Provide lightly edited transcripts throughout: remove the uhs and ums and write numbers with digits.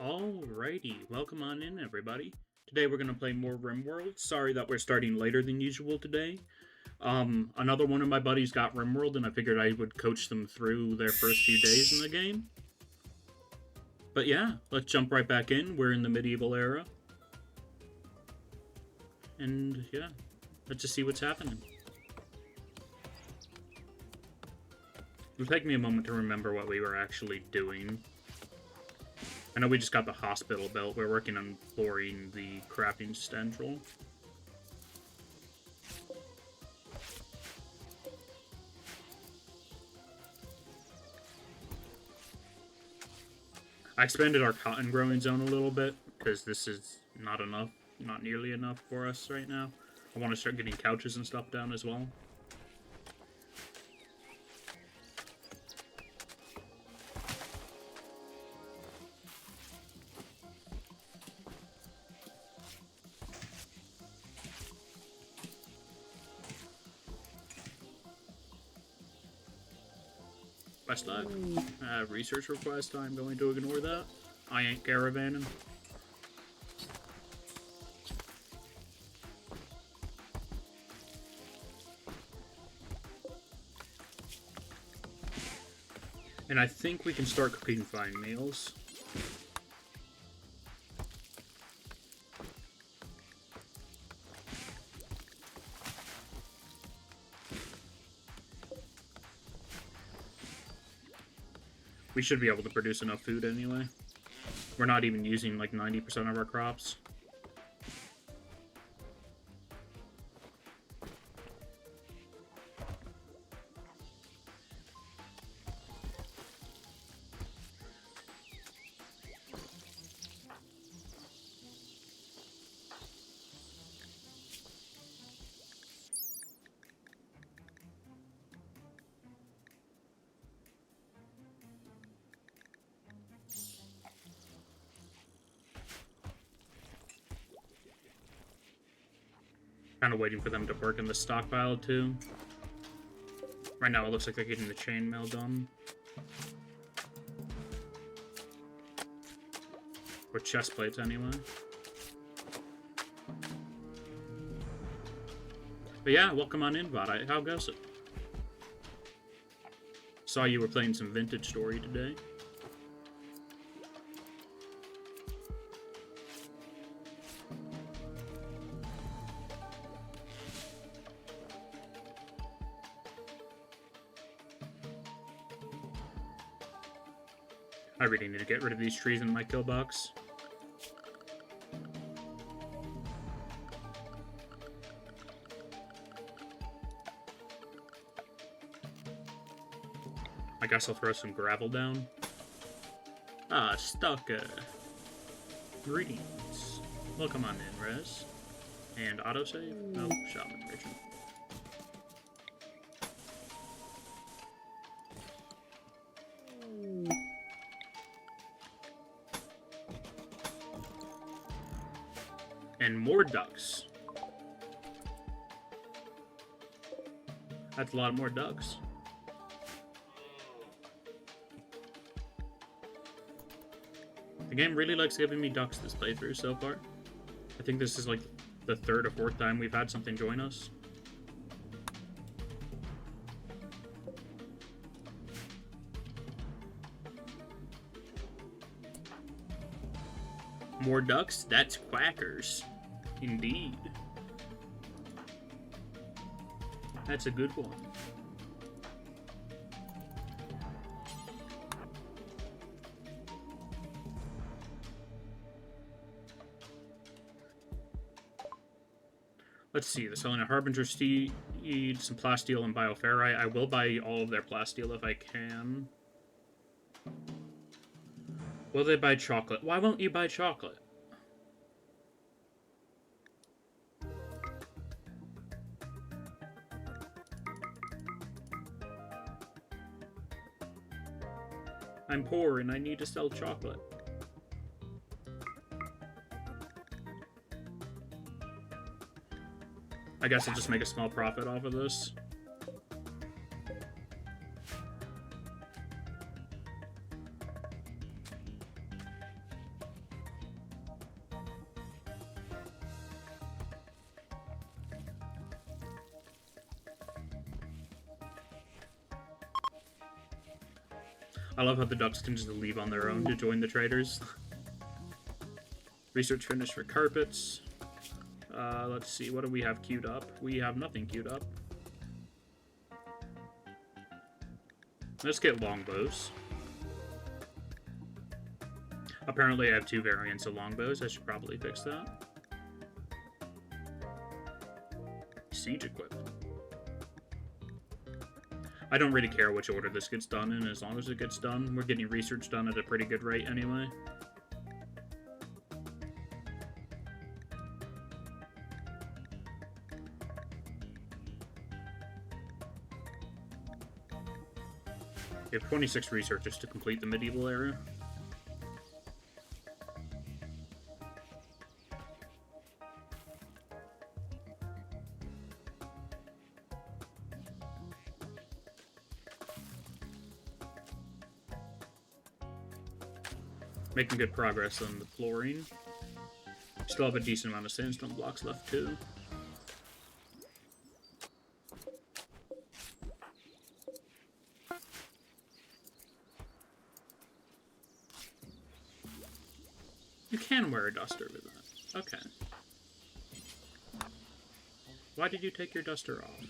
Alrighty, welcome on in, everybody. Today we're going to play more RimWorld. Sorry that we're starting later than usual today. Another one of my buddies got RimWorld, and I figured I would coach them through their first few days in the game. But yeah, let's jump right back in. We're in the medieval era. And yeah, let's just see what's happening. It'll take me a moment to remember what we were actually doing. I know we just got the hospital built. We're working on flooring the crafting central. I expanded our cotton growing zone a little bit because this is not enough, not nearly enough for us right now. I want to start getting couches and stuff down as well. Quest log. Research request. I'm going to ignore that. I ain't caravanning. And I think we can start cooking fine meals. We should be able to produce enough food anyway. We're not even using like 90% of our crops. Kind of waiting for them to work in the stockpile too. Right now it looks like they're getting the chainmail done. Or chest plates anyway. But yeah, welcome on in, Vada. How goes it? Saw you were playing some Vintage Story today. I really need to get rid of these trees in my kill box. I guess I'll throw some gravel down. Ah, Stalker. Greetings. Welcome on in, Rez. And autosave? No, Shaman Merchant. And more ducks. That's a lot more ducks. The game really likes giving me ducks this playthrough so far. I think this is like the third or fourth time we've had something join us. More ducks? That's quackers. Indeed. That's a good one. Let's see, they're selling a Harbinger Steed, some Plasteel, and Bioferrite. I will buy all of their Plasteel if I can. Will they buy chocolate? Why won't you buy chocolate? I'm poor and I need to sell chocolate. I guess I'll just make a small profit off of this. I love how the ducks can just leave on their own to join the traders. Research finished for carpets. Let's see, what do we have queued up? We have nothing queued up. Let's get longbows. Apparently I have 2 variants of longbows. I should probably fix that. Siege equipment. I don't really care which order this gets done in, as long as it gets done. We're getting research done at a pretty good rate anyway. We have 26 researchers to complete the medieval era. Making good progress on the flooring. Still have a decent amount of sandstone blocks left too. You can wear a duster with that. Okay. Why did you take your duster off?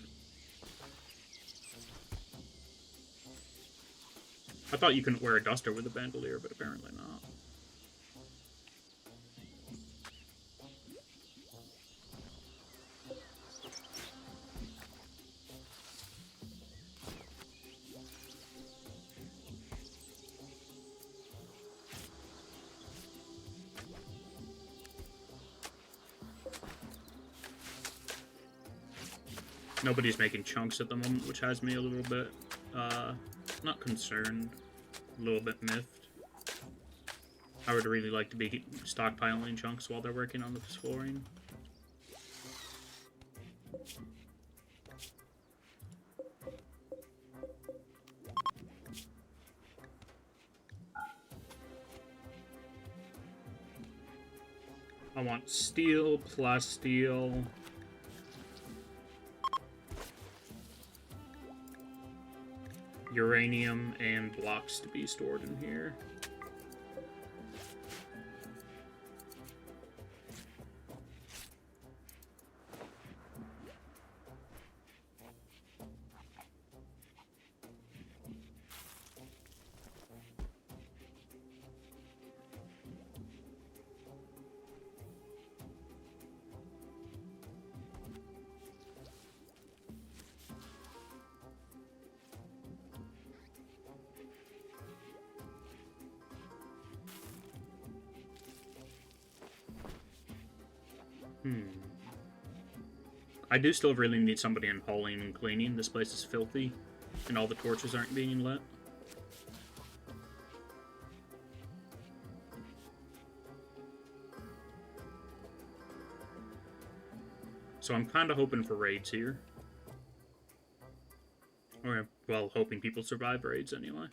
I thought you couldn't wear a duster with a bandolier, but apparently not. Nobody's making chunks at the moment, which has me a little bit, not concerned, a little bit miffed. I would really like to be stockpiling chunks while they're working on this flooring. I want steel, plasteel, uranium, and blocks to be stored in here. I do still really need somebody in hauling and cleaning. This place is filthy, and all the torches aren't being lit. So I'm kind of hoping for raids here. Or, well, hoping people survive raids anyway.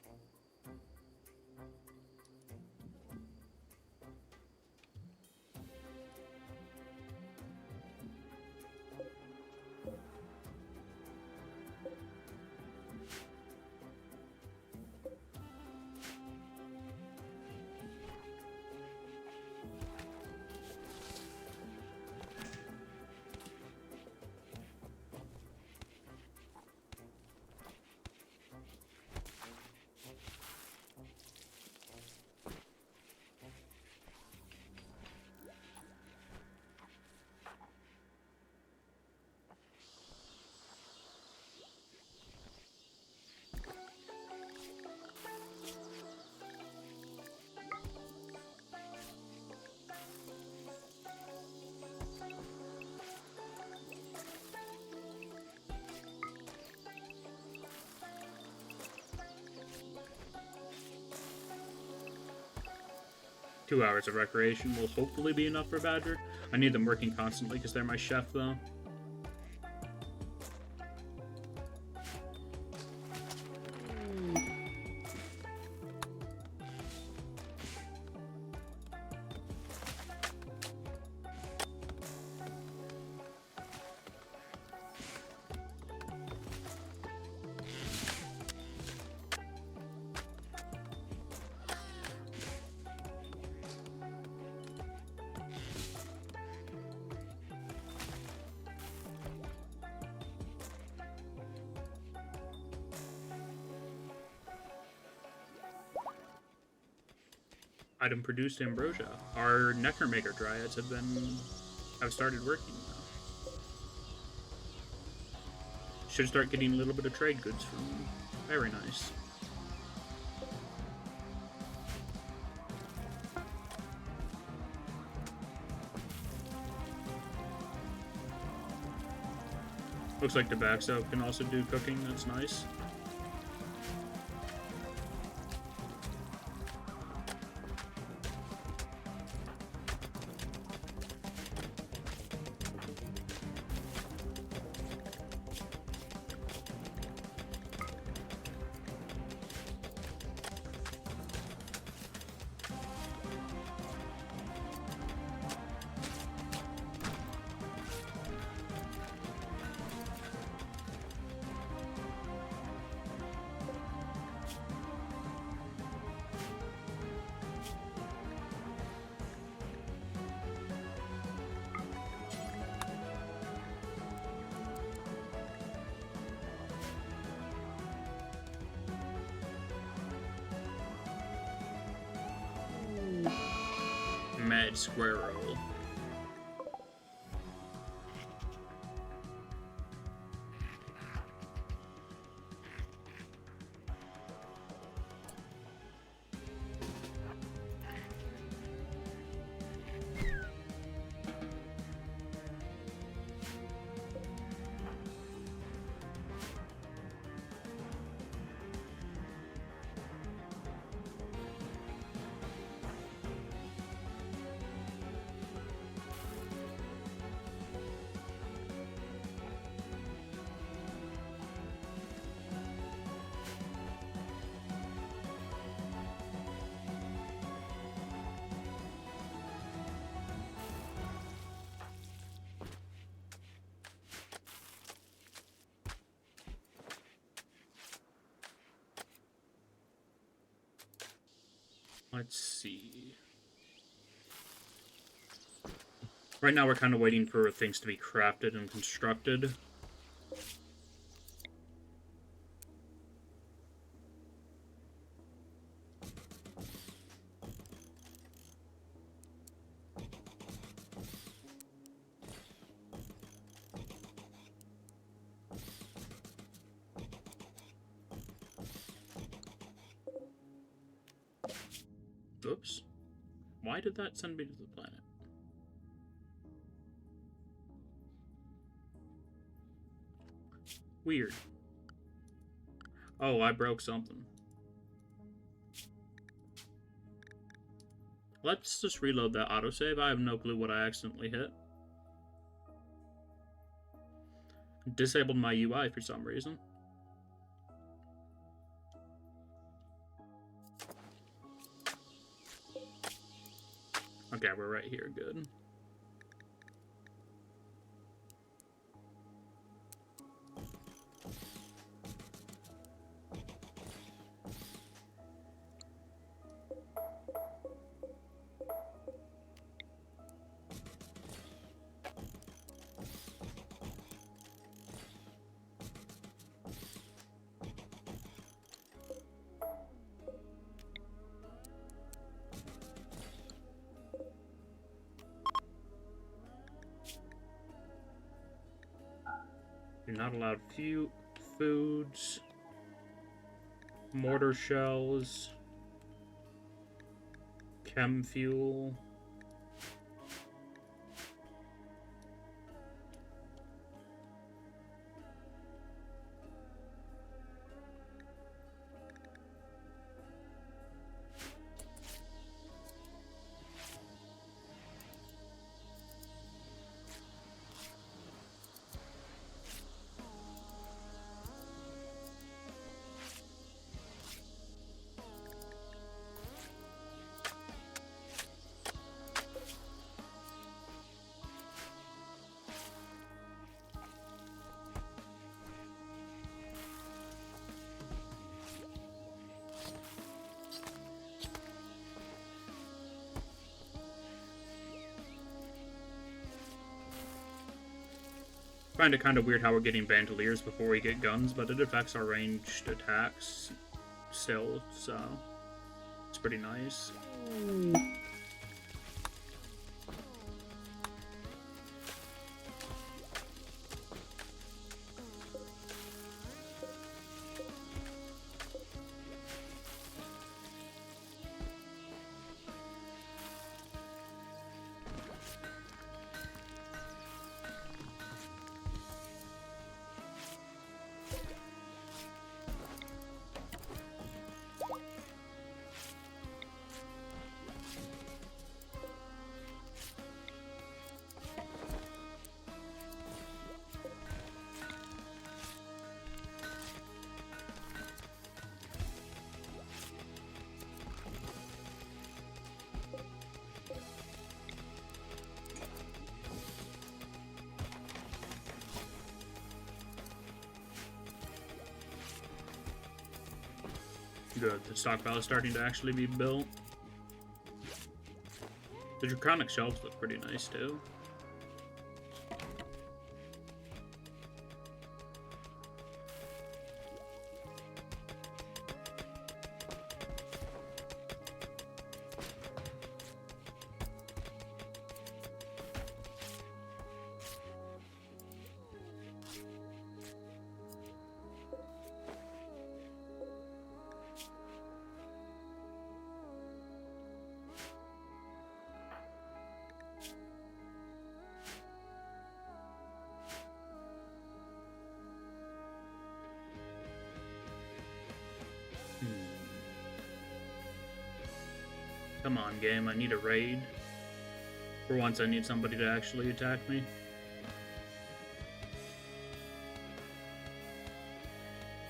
Two hours of recreation will hopefully be enough for Badger. I need them working constantly because they're my chef, though. Item produced ambrosia. Our Necromaker Dryads have started working now. Should start getting a little bit of trade goods from them. Very nice. Looks like the Tabaxo can also do cooking, that's nice. Mad Squirrel. Let's see. Right now we're kind of waiting for things to be crafted and constructed. Oops. Why did that send me to the planet? Weird. Oh, I broke something. Let's just reload that autosave. I have no clue what I accidentally hit. Disabled my UI for some reason. Okay, we're right here. Good. You're not allowed few foods, mortar shells, chem fuel. Find it kind of weird how we're getting Bandoliers before we get guns, but it affects our ranged attacks still, so it's pretty nice. Good, the stockpile is starting to actually be built. The Draconic shelves look pretty nice too. Come on, game, I need a raid. For once, I need somebody to actually attack me.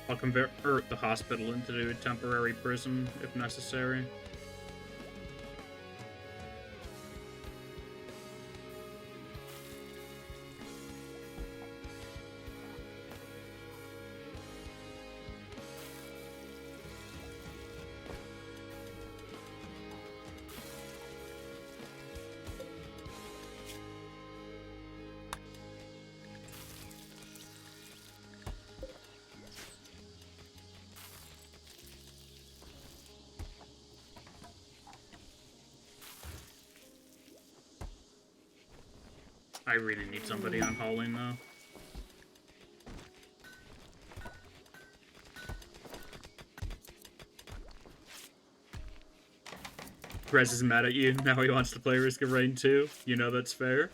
I'll convert the hospital into a temporary prison, if necessary. I really need somebody on hauling, though. Grez is mad at you. Now he wants to play Risk of Rain 2. You know that's fair.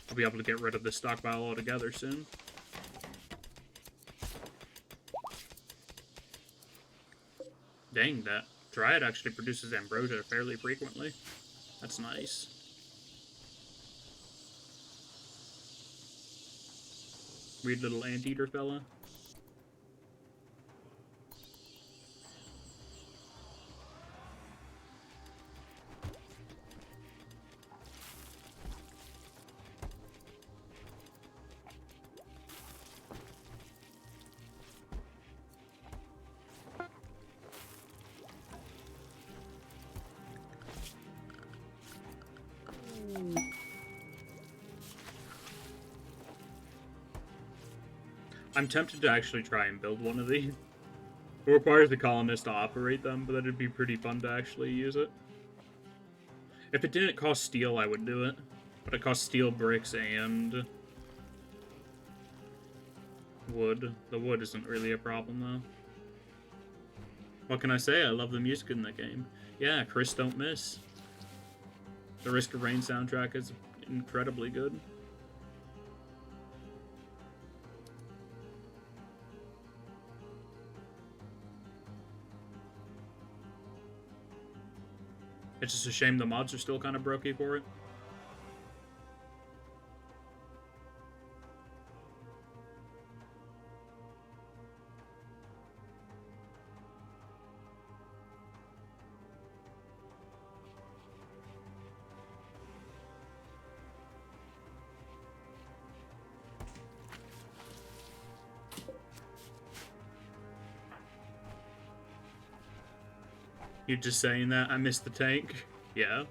I'll be able to get rid of this stockpile altogether soon. Dang, that Dryad actually produces ambrosia fairly frequently. That's nice. Weird little anteater fella. I'm tempted to actually try and build one of these. It requires the colonist to operate them, but that'd be pretty fun to actually use it. If it didn't cost steel, I would do it. But it costs steel, bricks, and wood. The wood isn't really a problem, though. What can I say? I love the music in the game. Yeah, Chris don't miss. The Risk of Rain soundtrack is incredibly good. It's just a shame the mods are still kind of brokey for it. You just saying that? I missed the tank. Yeah.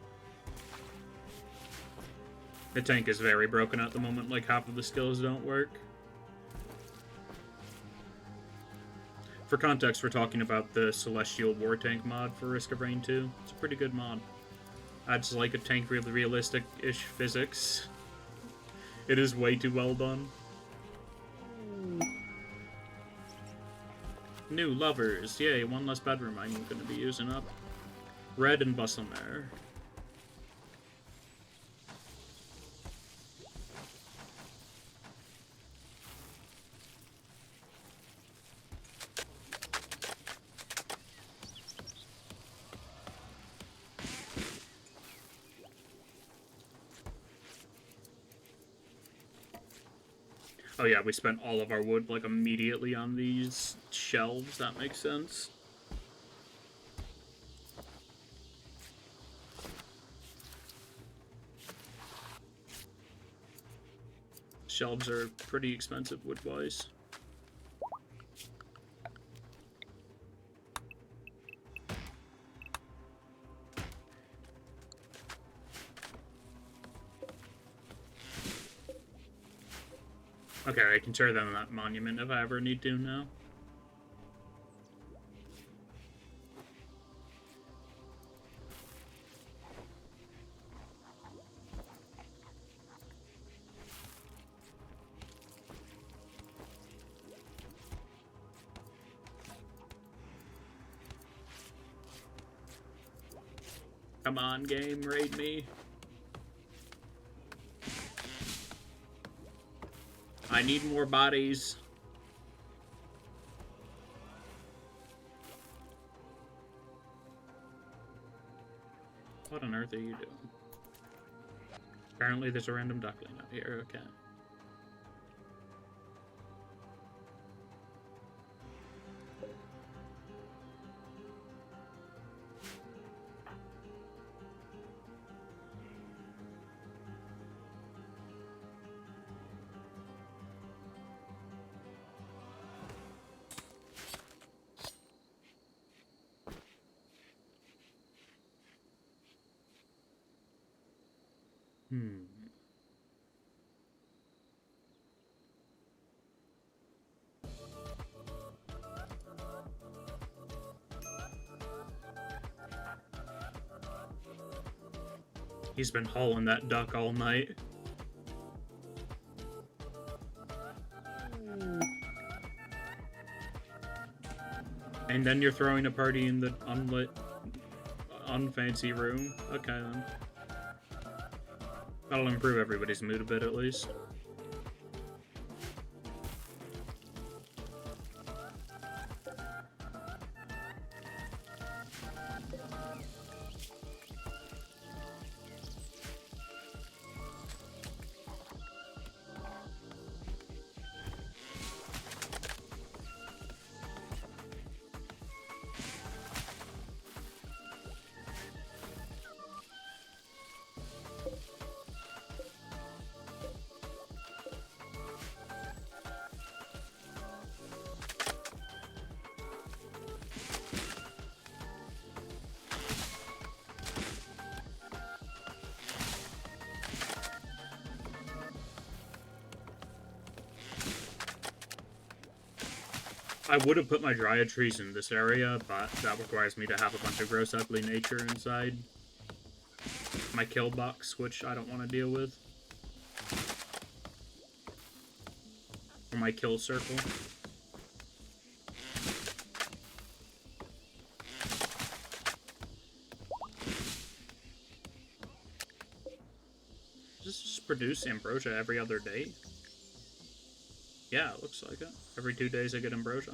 The tank is very broken at the moment, like half of the skills don't work. For context, we're talking about the Celestial War Tank mod for Risk of Rain 2. It's a pretty good mod. Adds like a tank really realistic-ish physics. It is way too well done. New lovers. Yay, one less bedroom I'm gonna be using up. Red and Bustlemare. Oh yeah, we spent all of our wood, like, immediately on these shelves. That makes sense. Shelves are pretty expensive wood-wise. Okay, I can tear down that monument if I ever need to now. Come on, game, raid me. I need more bodies. What on earth are you doing? Apparently there's a random duckling out here, okay. He's been hauling that duck all night. And then you're throwing a party in the unlit, unfancy room? Okay then. That'll improve everybody's mood a bit at least. I would have put my dryad trees in this area, but that requires me to have a bunch of gross ugly nature inside my kill box, which I don't want to deal with. Or my kill circle. Does this just produce ambrosia every other day? Yeah, it looks like it. Every 2 days I get ambrosia.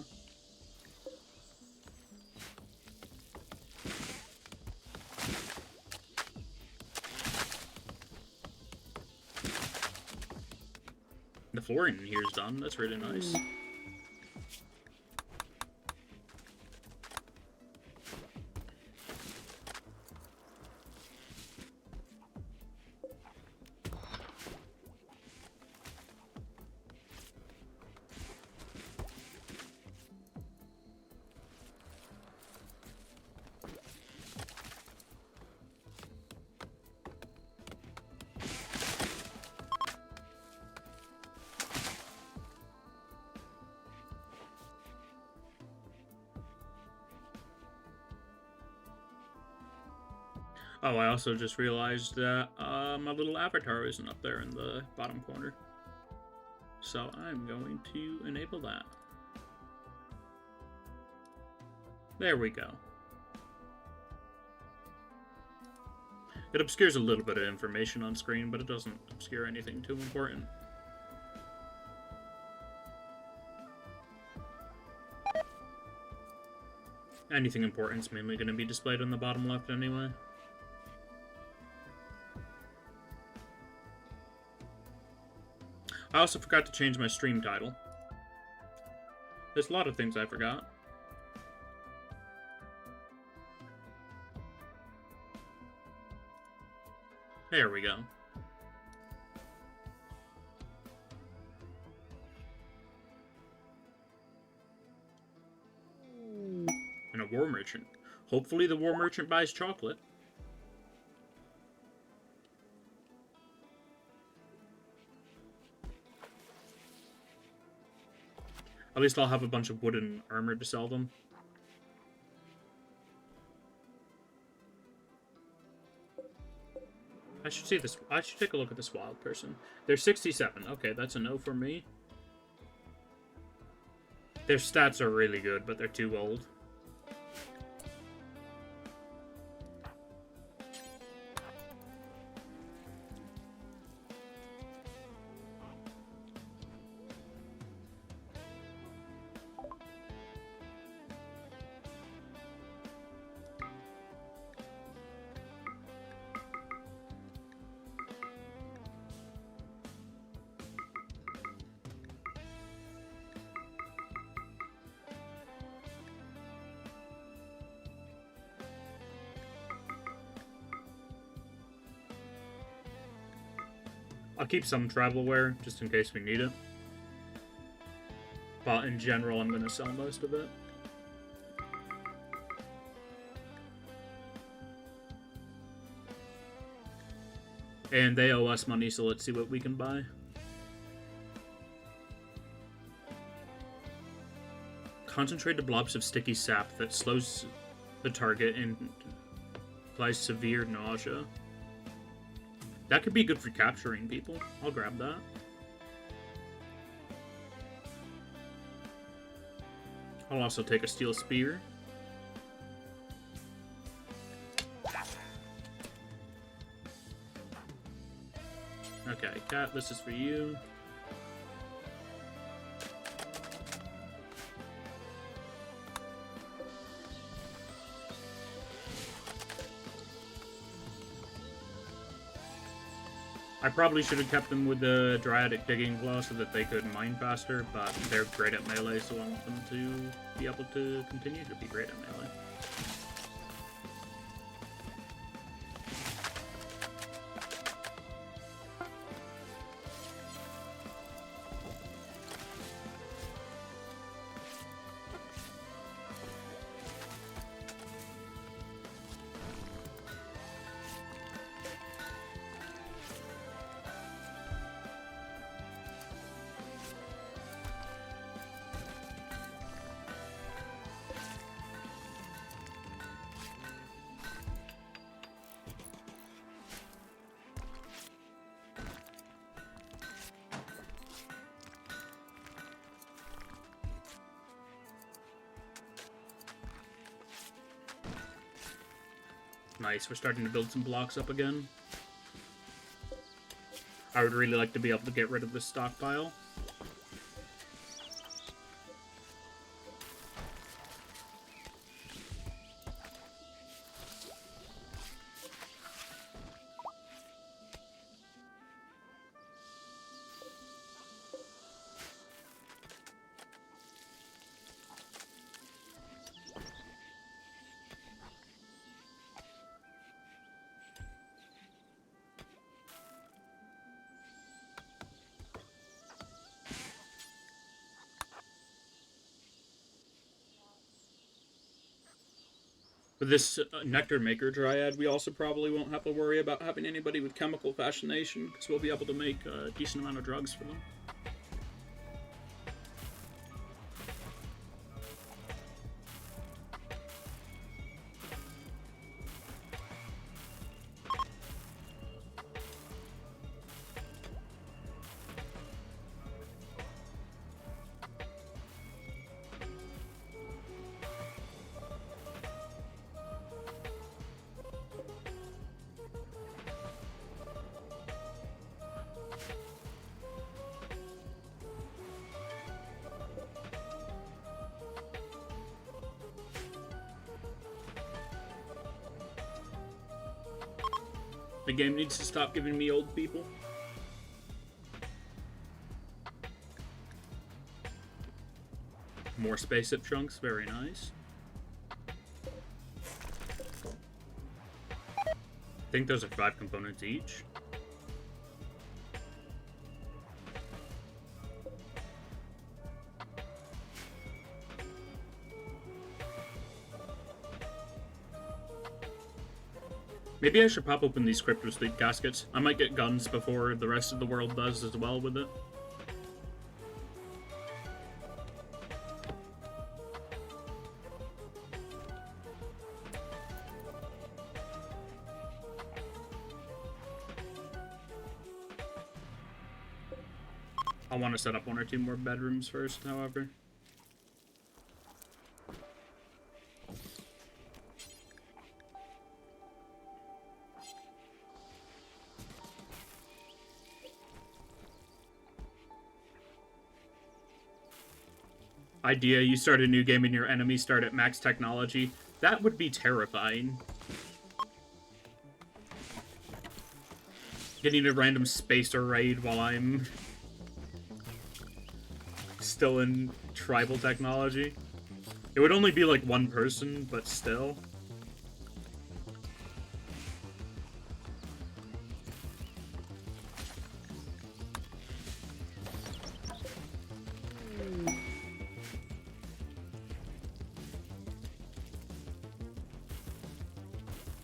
The flooring in here is done. That's really nice. Oh, I also just realized that my little avatar isn't up there in the bottom corner. So I'm going to enable that. There we go. It obscures a little bit of information on screen, but it doesn't obscure anything too important. Anything important is mainly going to be displayed on the bottom left anyway. I also forgot to change my stream title. There's a lot of things I forgot. There we go. And a war merchant. Hopefully the war merchant buys chocolate. At least I'll have a bunch of wooden armor to sell them. I should see this. I should take a look at this wild person. They're 67. Okay, that's a no for me. Their stats are really good, but they're too old. I'll keep some travelware, just in case we need it. But in general, I'm going to sell most of it. And they owe us money, so let's see what we can buy. Concentrated blobs of sticky sap that slows the target and applies severe nausea. That could be good for capturing people. I'll grab that. I'll also take a steel spear. Okay, Cat, this is for you. I probably should have kept them with the Dryadic Digging Claw so that they could mine faster, but they're great at melee, so I want them to be able to continue to be great at melee. Nice, we're starting to build some blocks up again. I would really like to be able to get rid of this stockpile. With this Nectar Maker Dryad, we also probably won't have to worry about having anybody with chemical fascination, because we'll be able to make a decent amount of drugs for them. The game needs to stop giving me old people. More spaceship chunks, very nice. I think those are 5 components each. Maybe I should pop open these Crypto Sleep caskets. I might get guns before the rest of the world does as well with it. I want to set up 1 or 2 more bedrooms first, however. Idea, you start a new game and your enemies start at max technology. That would be terrifying. Getting a random spacer raid while I'm still in tribal technology. It would only be like 1 person, but still.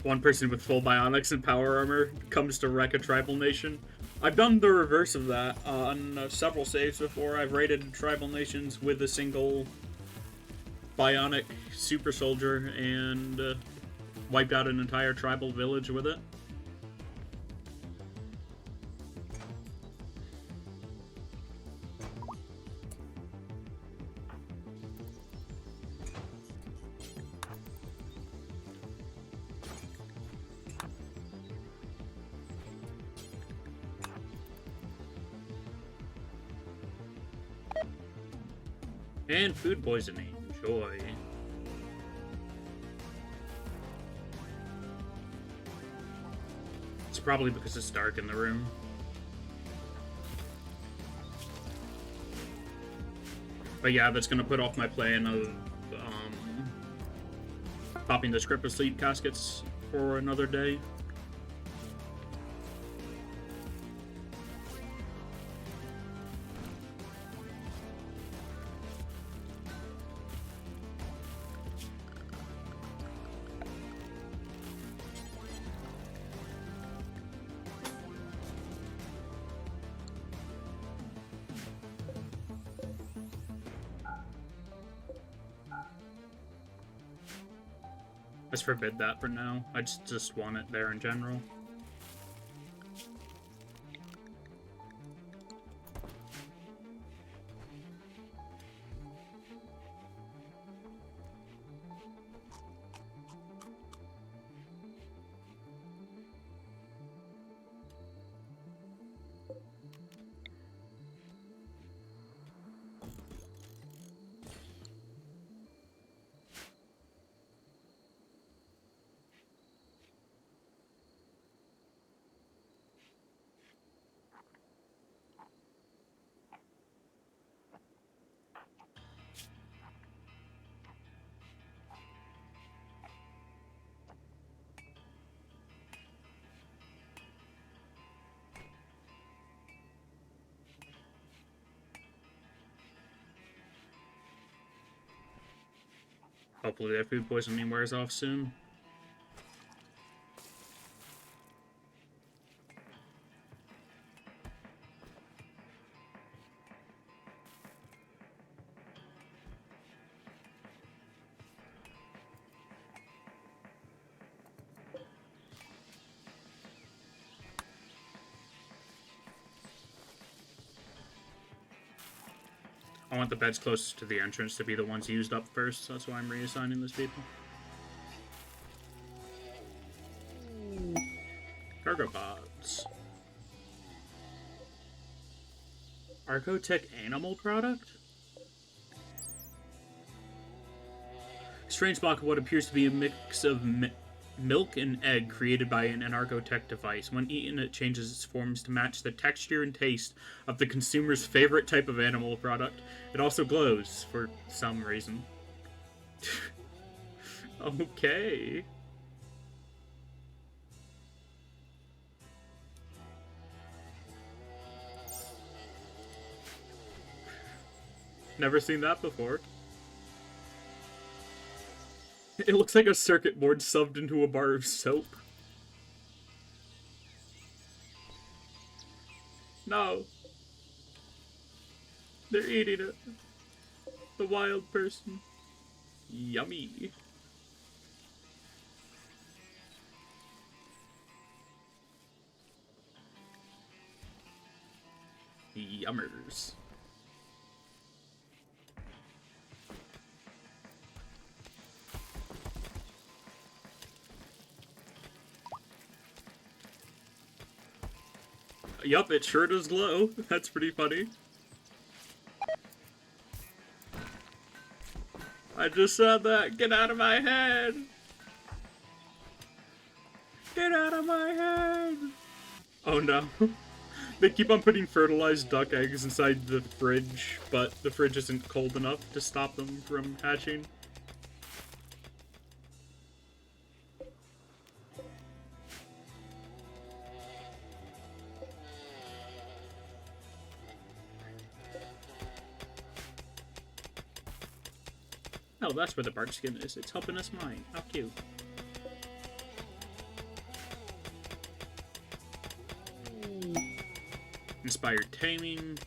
One person with full bionics and power armor comes to wreck a tribal nation. I've done the reverse of that on several saves before. I've raided tribal nations with a single bionic super soldier and wiped out an entire tribal village with it. And food poisoning. Joy. It's probably because it's dark in the room. But yeah, that's gonna put off my plan of popping the Crypto Sleep caskets for another day. Let's forbid that for now. I just want it there in general. Hopefully that food poisoning wears off soon. I want the beds closest to the entrance to be the ones used up first, so that's why I'm reassigning those people. Cargo pods. Arcotech animal product? Strange block of what appears to be a mix of Milk and egg created by an anarchotech device. When eaten, it changes its forms to match the texture and taste of the consumer's favorite type of animal product. It also glows for some reason. Okay. Never seen that before. It looks like a circuit board subbed into a bar of soap. No. They're eating it. The wild person. Yummy. Yummers. Yup, it sure does glow. That's pretty funny. I just said that. Get out of my head. Get out of my head. Oh no. They keep on putting fertilized duck eggs inside the fridge, but the fridge isn't cold enough to stop them from hatching. Oh, that's where the bark skin is. It's helping us mine. How cute. Inspired taming.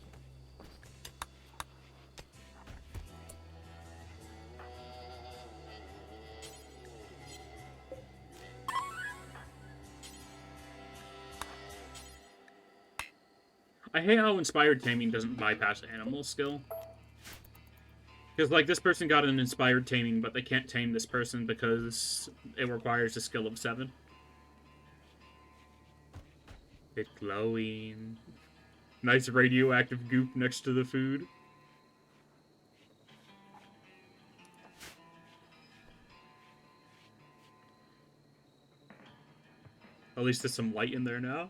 I hate how inspired taming doesn't bypass animal skill. Because, like, this person got an inspired taming, but they can't tame this person because it requires a skill of 7. It's glowing. Nice radioactive goop next to the food. At least there's some light in there now.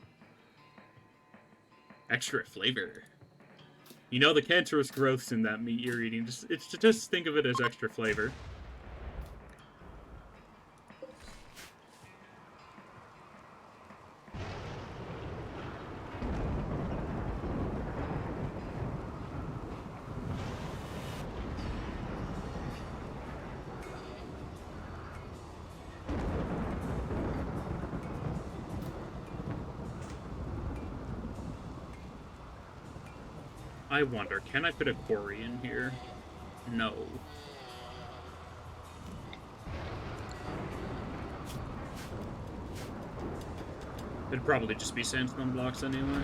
Extra flavor. You know the cancerous growths in that meat you're eating. Just think of it as extra flavor. I wonder, can I put a quarry in here? No. It'd probably just be sandstone blocks anyway.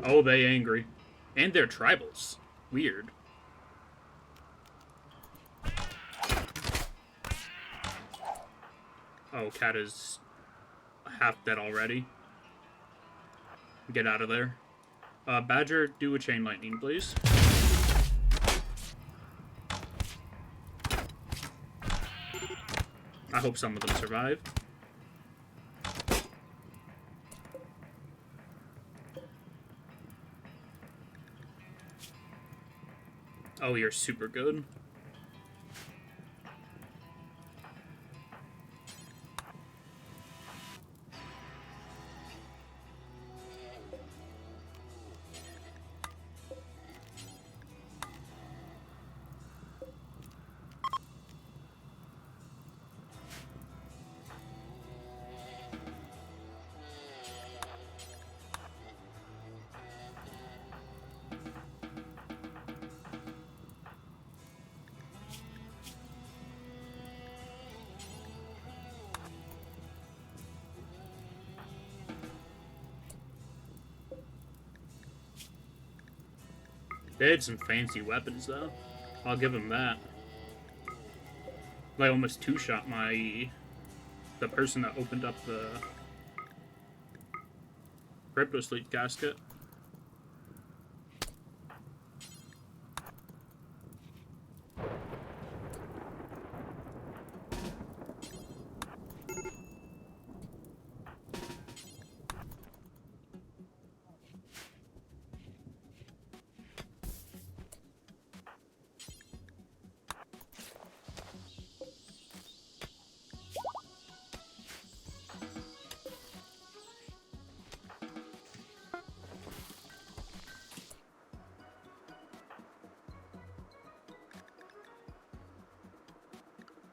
Oh, they angry. And they're tribals. Weird. Oh, cat is half dead already. Get out of there. Badger, do a chain lightning, please. I hope some of them survive. Oh, you're super good. They had some fancy weapons, though. I'll give them that. I almost two-shot the person that opened up the Crypto Sleep casket.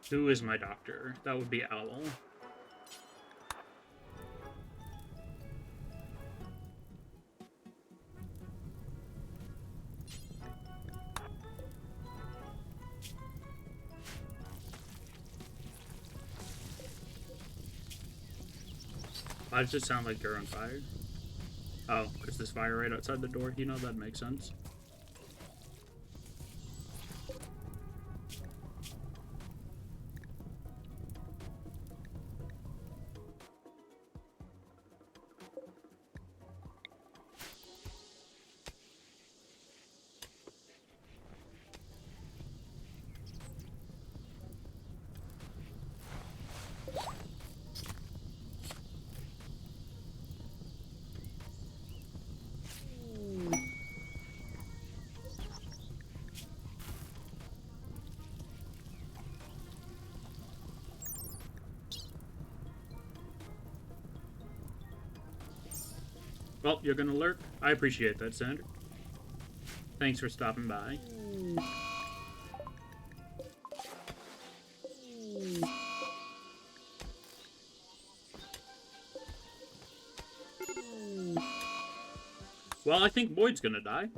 Who is my doctor? That would be Owl. Why does it sound like you're on fire? Oh, because there's fire right outside the door? You know, that makes sense. Well, you're gonna lurk? I appreciate that, Sandra. Thanks for stopping by. Well, I think Boyd's gonna die.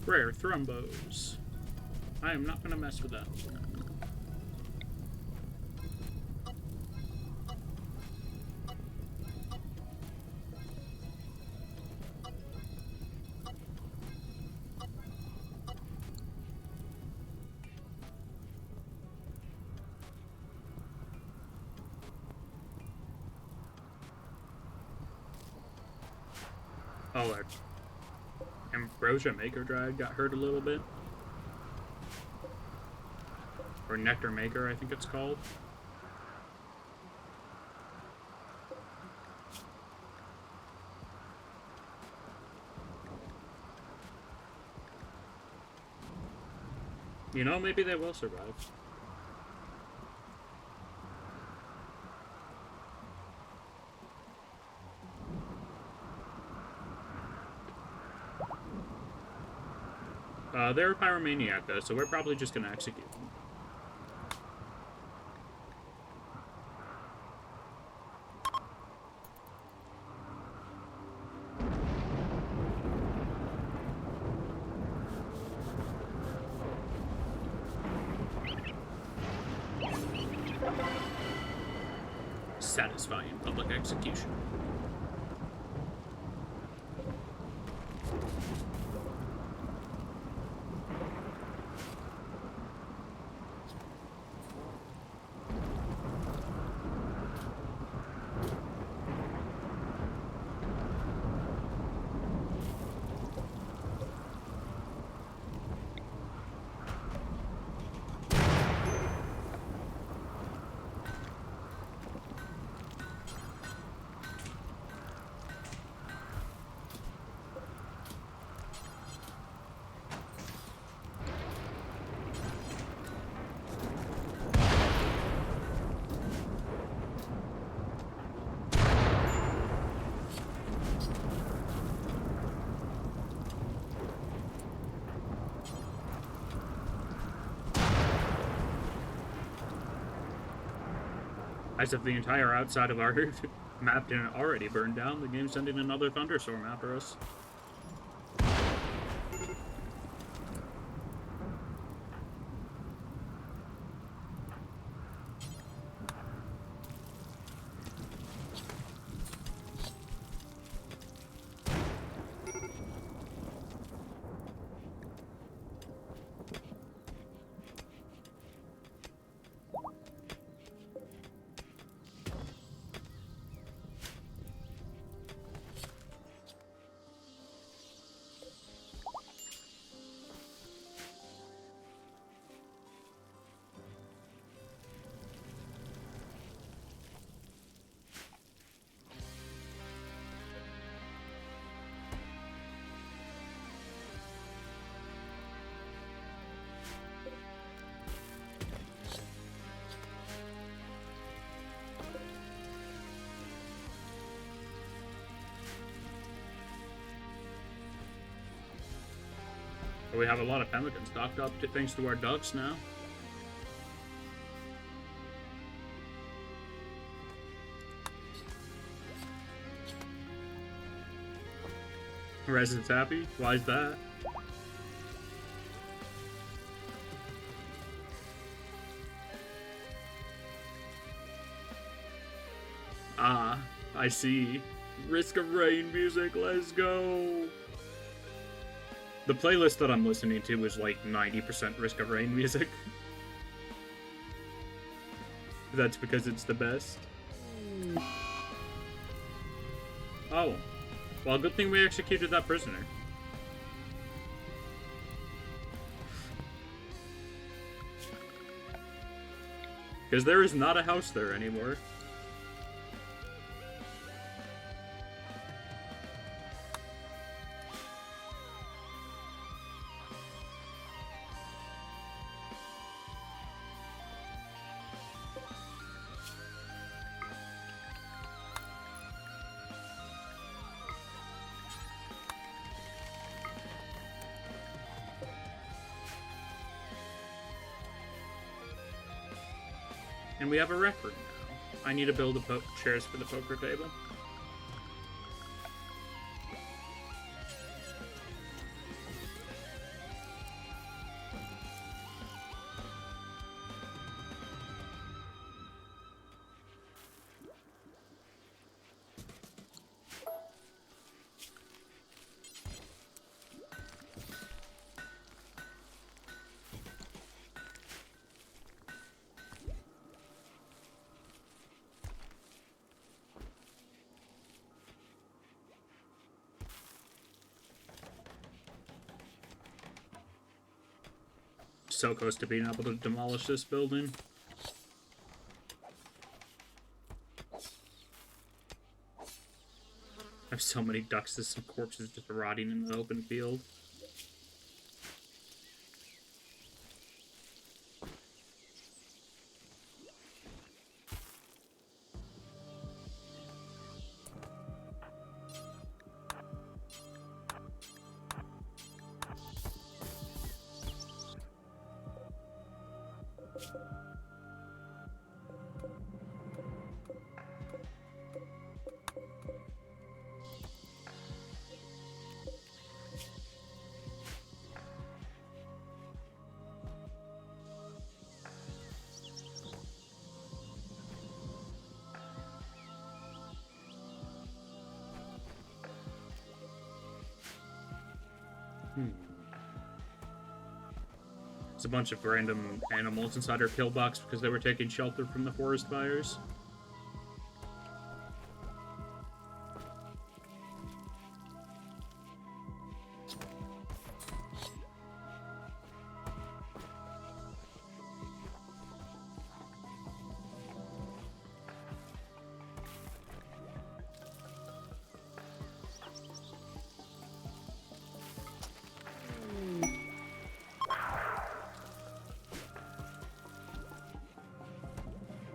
Rare thrombos. I am not gonna mess with that. Oh, Ambrosia Maker Dryad got hurt a little bit. Or Nectar Maker, I think it's called. You know, maybe they will survive. They're a pyromaniac, though, so we're probably just gonna execute them. Satisfying public execution. As if the entire outside of our map didn't already burn down, the game's sending another thunderstorm after us. We have a lot of pelicans stocked up thanks to our ducks now. Resident's happy? Why is that? Ah, I see. Risk of Rain music, let's go! The playlist that I'm listening to is like 90% Risk of Rain music. That's because it's the best. Oh. Well, good thing we executed that prisoner. Because there is not a house there anymore. And we have a rec room now. I need to build a chairs for the poker table. So close to being able to demolish this building. I have so many ducks and some corpses just rotting in the open field. There's a bunch of random animals inside our kill box because they were taking shelter from the forest fires.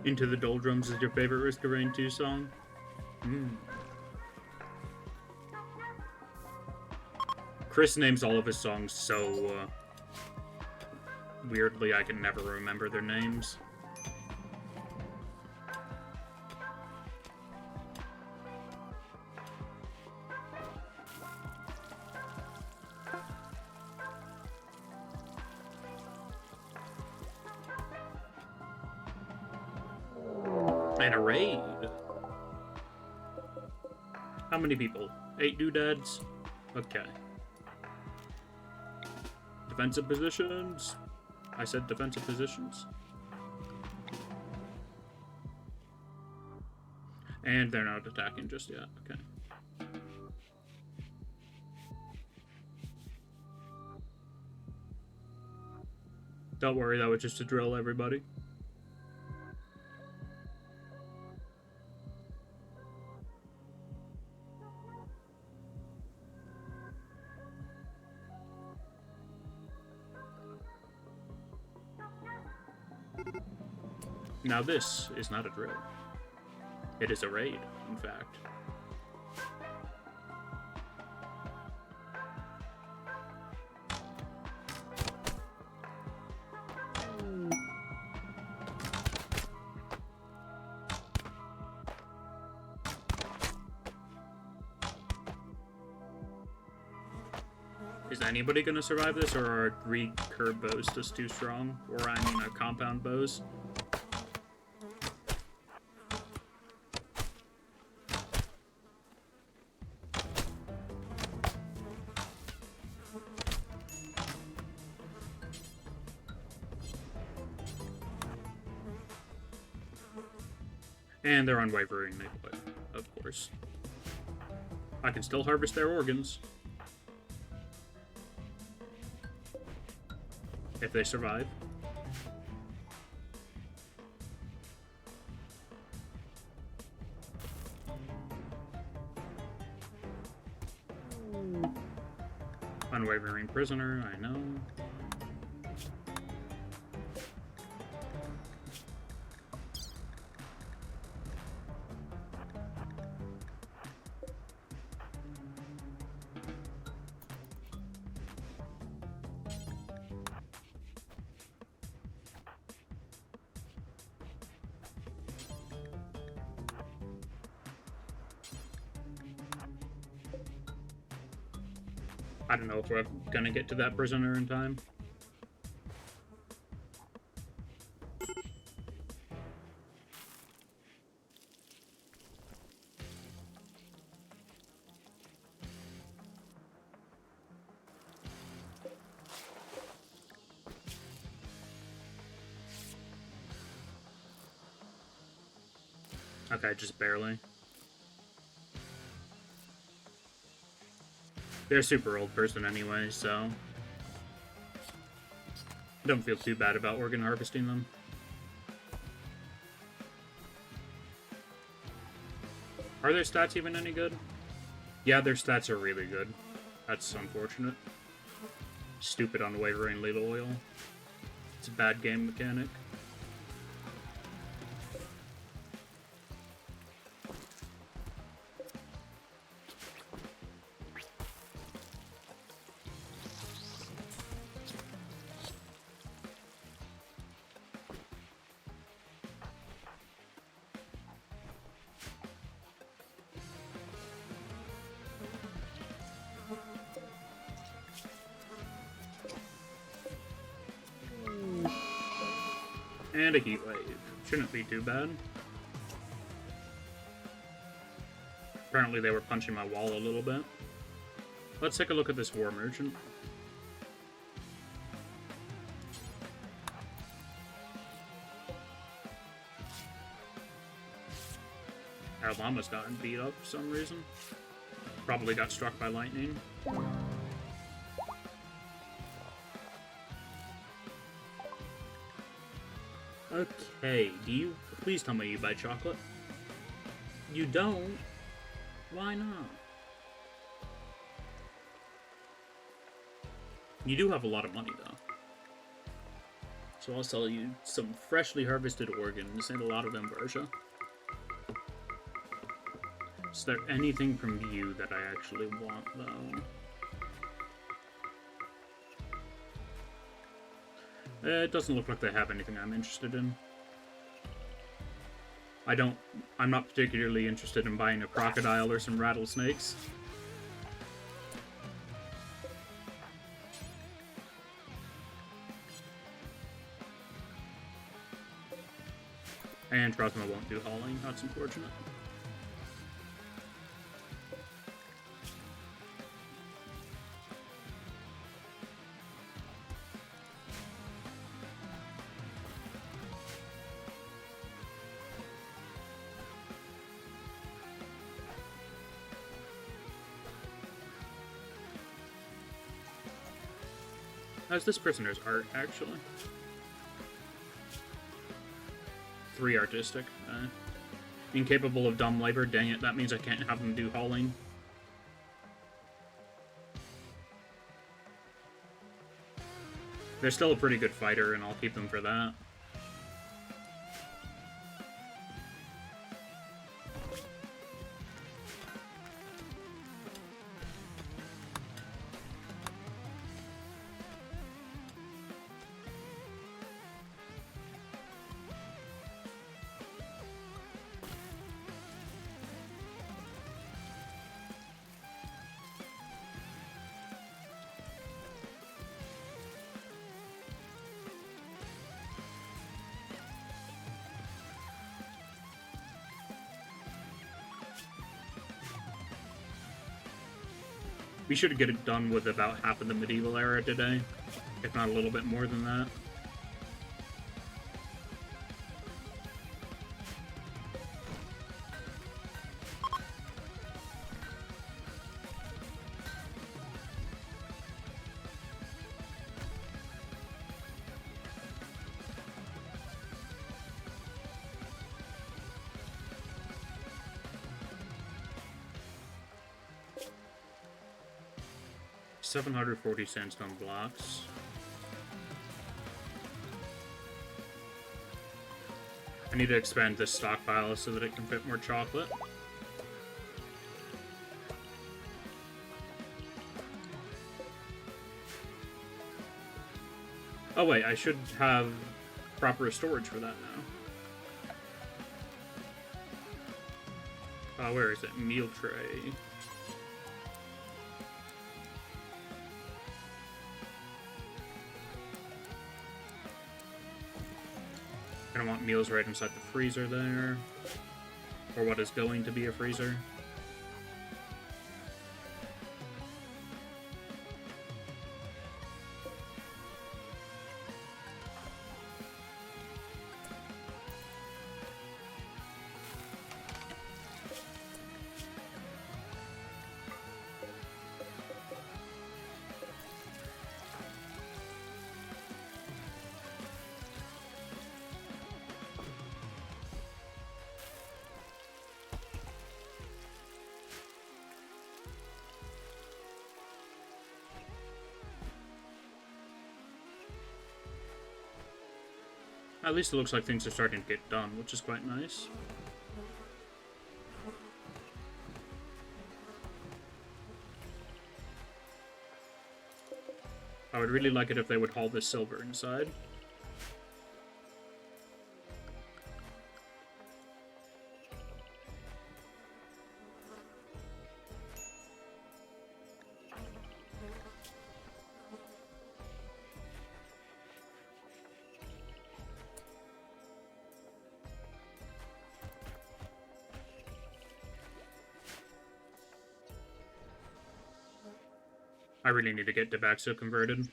Into the Doldrums is your favorite Risk of Rain 2 song? Chris names all of his songs so weirdly I can never remember their names. And a raid. How many people? 8 doodads? Okay. Defensive positions? I said defensive positions. And they're not attacking just yet. Okay. Don't worry, that was just to drill everybody. Now this is not a drill. It is a raid, in fact. Is anybody gonna survive this, or are recurve bows just too strong? Or I mean, compound bows? And they're unwavering melee, of course. I can still harvest their organs. If they survive. Unwavering prisoner, I know. I don't know if we're gonna get to that prisoner in time. Okay, just barely. They're a super old person anyway, so don't feel too bad about organ harvesting them. Are their stats even any good? Yeah, their stats are really good. That's unfortunate. Stupid unwavering lethal oil. It's a bad game mechanic. And a heat wave. Shouldn't be too bad. Apparently they were punching my wall a little bit. Let's take a look at this war merchant. Our llama's gotten beat up for some reason. Probably got struck by lightning. Okay, do you... Please tell me you buy chocolate. You don't? Why not? You do have a lot of money, though. So I'll sell you some freshly harvested organs and a lot of ambrosia. Is there anything from you that I actually want, though? It doesn't look like they have anything I'm interested in. I'm not particularly interested in buying a crocodile or some rattlesnakes. And Drachma won't do hauling. That's unfortunate. How's this prisoner's art, actually? 3 artistic. Incapable of dumb labor. Dang it, that means I can't have them do hauling. They're still a pretty good fighter, and I'll keep them for that. We should get it done with about half of the medieval era today, if not a little bit more than that. $740 sandstone blocks. I need to expand this stockpile so that it can fit more chocolate. Oh wait, I should have proper storage for that now. Where is it? Meal tray. I don't want meals right inside the freezer there. Or what is going to be a freezer. At least it looks like things are starting to get done, which is quite nice. I would really like it if they would haul this silver inside. I really need to get Debaxo converted.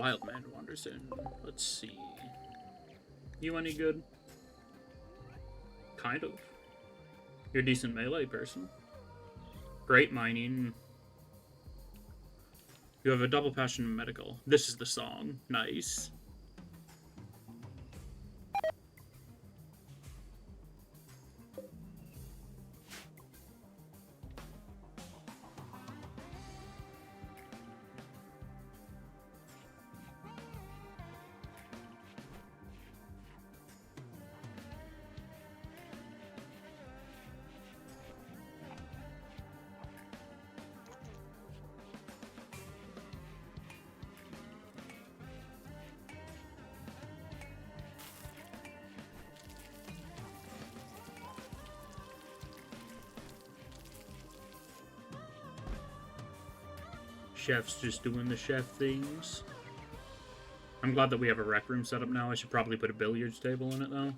Wild Man wanders in. Let's see. You any good? Kind of. You're a decent melee person. Great mining. You have a double passion in medical. This is the song. Nice. Chef's just doing the chef things. I'm glad that we have a rec room set up now. I should probably put a billiards table in it, though.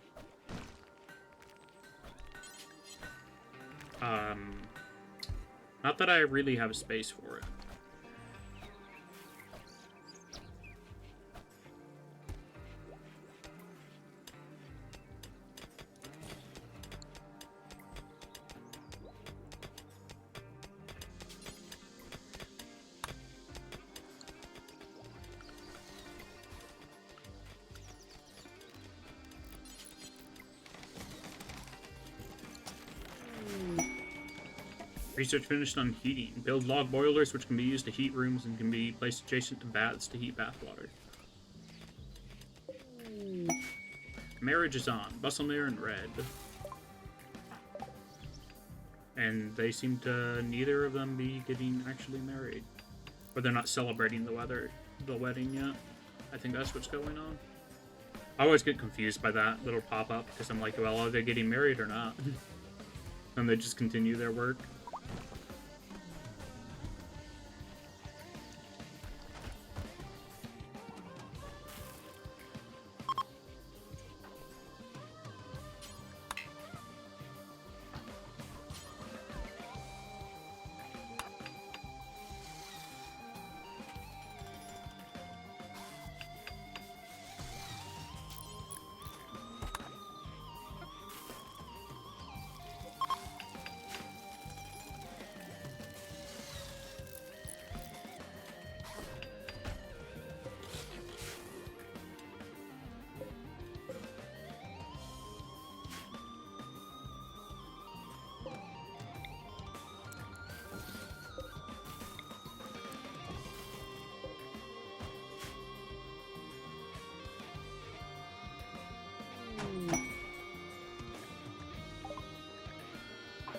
Not that I really have a space for it. Research finished on heating. Build log boilers which can be used to heat rooms and can be placed adjacent to baths to heat bath water. Marriage is on. Bustlemere and Red. And they seem to neither of them be getting actually married. Or they're not celebrating the wedding yet. I think that's what's going on. I always get confused by that little pop-up because I'm like, well, are they getting married or not? And they just continue their work.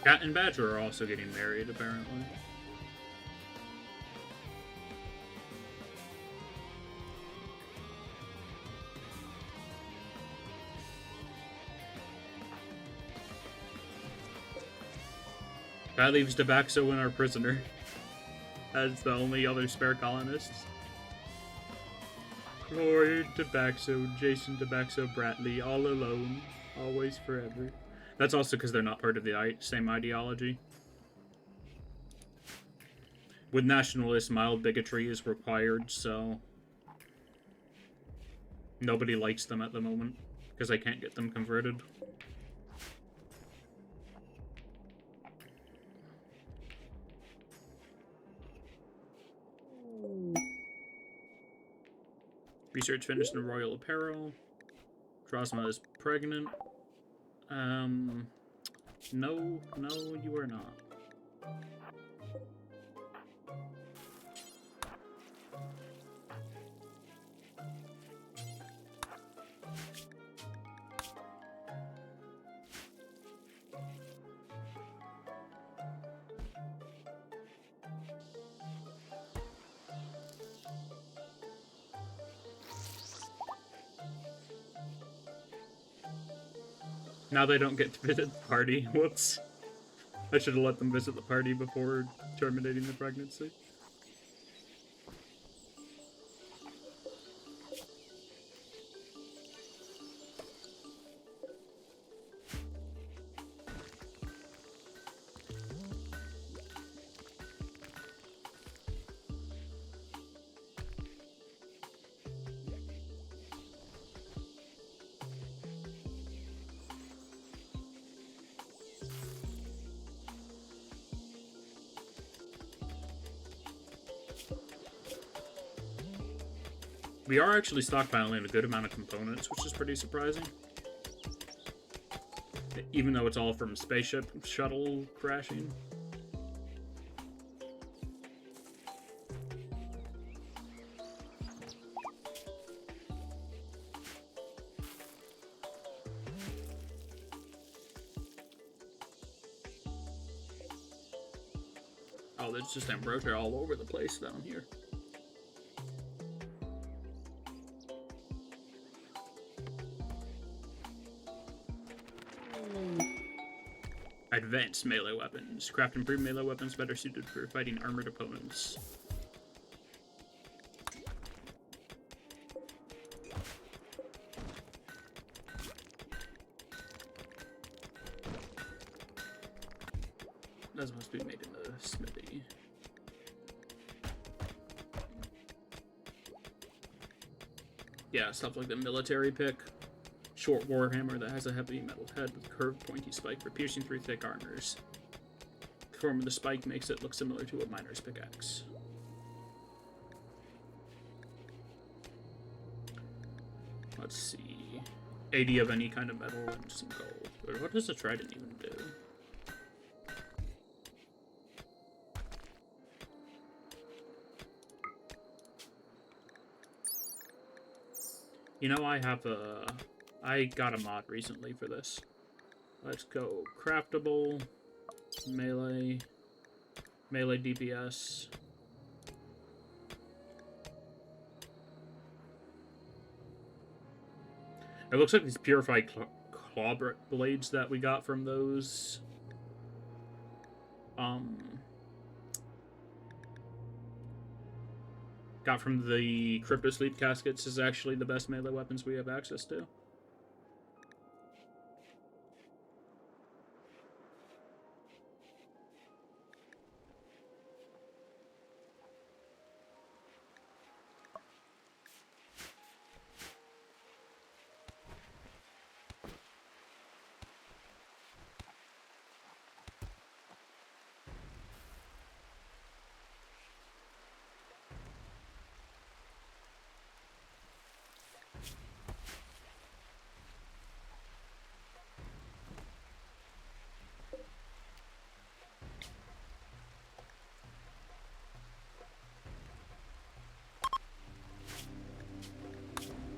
Cat and Badger are also getting married, apparently. That leaves Debaxo in our prisoner as the only other spare colonists. Roy Debaxo, Jason Debaxo, Bratley, all alone, always forever. That's also because they're not part of the same ideology. With nationalists, mild bigotry is required, so nobody likes them at the moment because I can't get them converted. Research finished in Royal Apparel. Drosma is pregnant. No, you are not. Now they don't get to visit the party. Whoops. I should have let them visit the party before terminating the pregnancy. We are actually stockpiling a good amount of components, which is pretty surprising. Even though it's all from spaceship shuttle crashing. Oh, there's just ambrosia all over the place down here. Advanced melee weapons. Craft improved melee weapons better suited for fighting armored opponents. Those must be made in the smithy. Yeah, stuff like the military pick. Short warhammer that has a heavy metal head with curved pointy spike for piercing through thick armors. The form of the spike makes it look similar to a miner's pickaxe. Let's see. 80 of any kind of metal and some gold. Or what does a trident even do? You know, I got a mod recently for this. Let's go craftable, melee DPS. It looks like these purified claw blades that we got from those, got from the Cryptosleep caskets is actually the best melee weapons we have access to.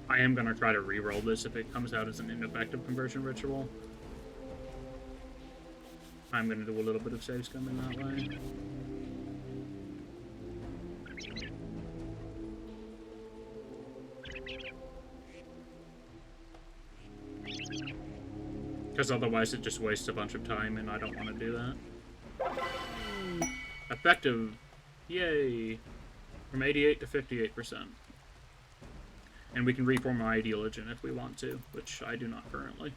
I am going to try to re-roll this if it comes out as an ineffective conversion ritual. I'm going to do a little bit of save scumming that way. Because otherwise it just wastes a bunch of time and I don't want to do that. Effective. Yay. From 88 to 58%. And we can reform our Ideologian if we want to, which I do not currently.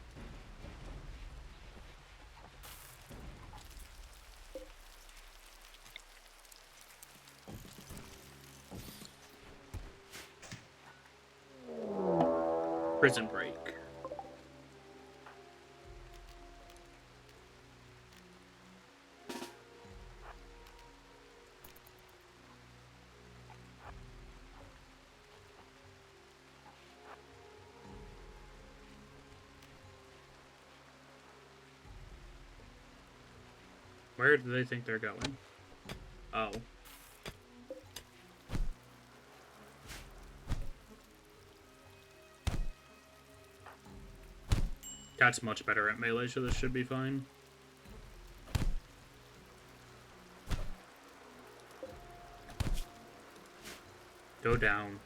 Prison Break. Where do they think they're going? Oh. Cat's much better at melee, so this should be fine. Go down.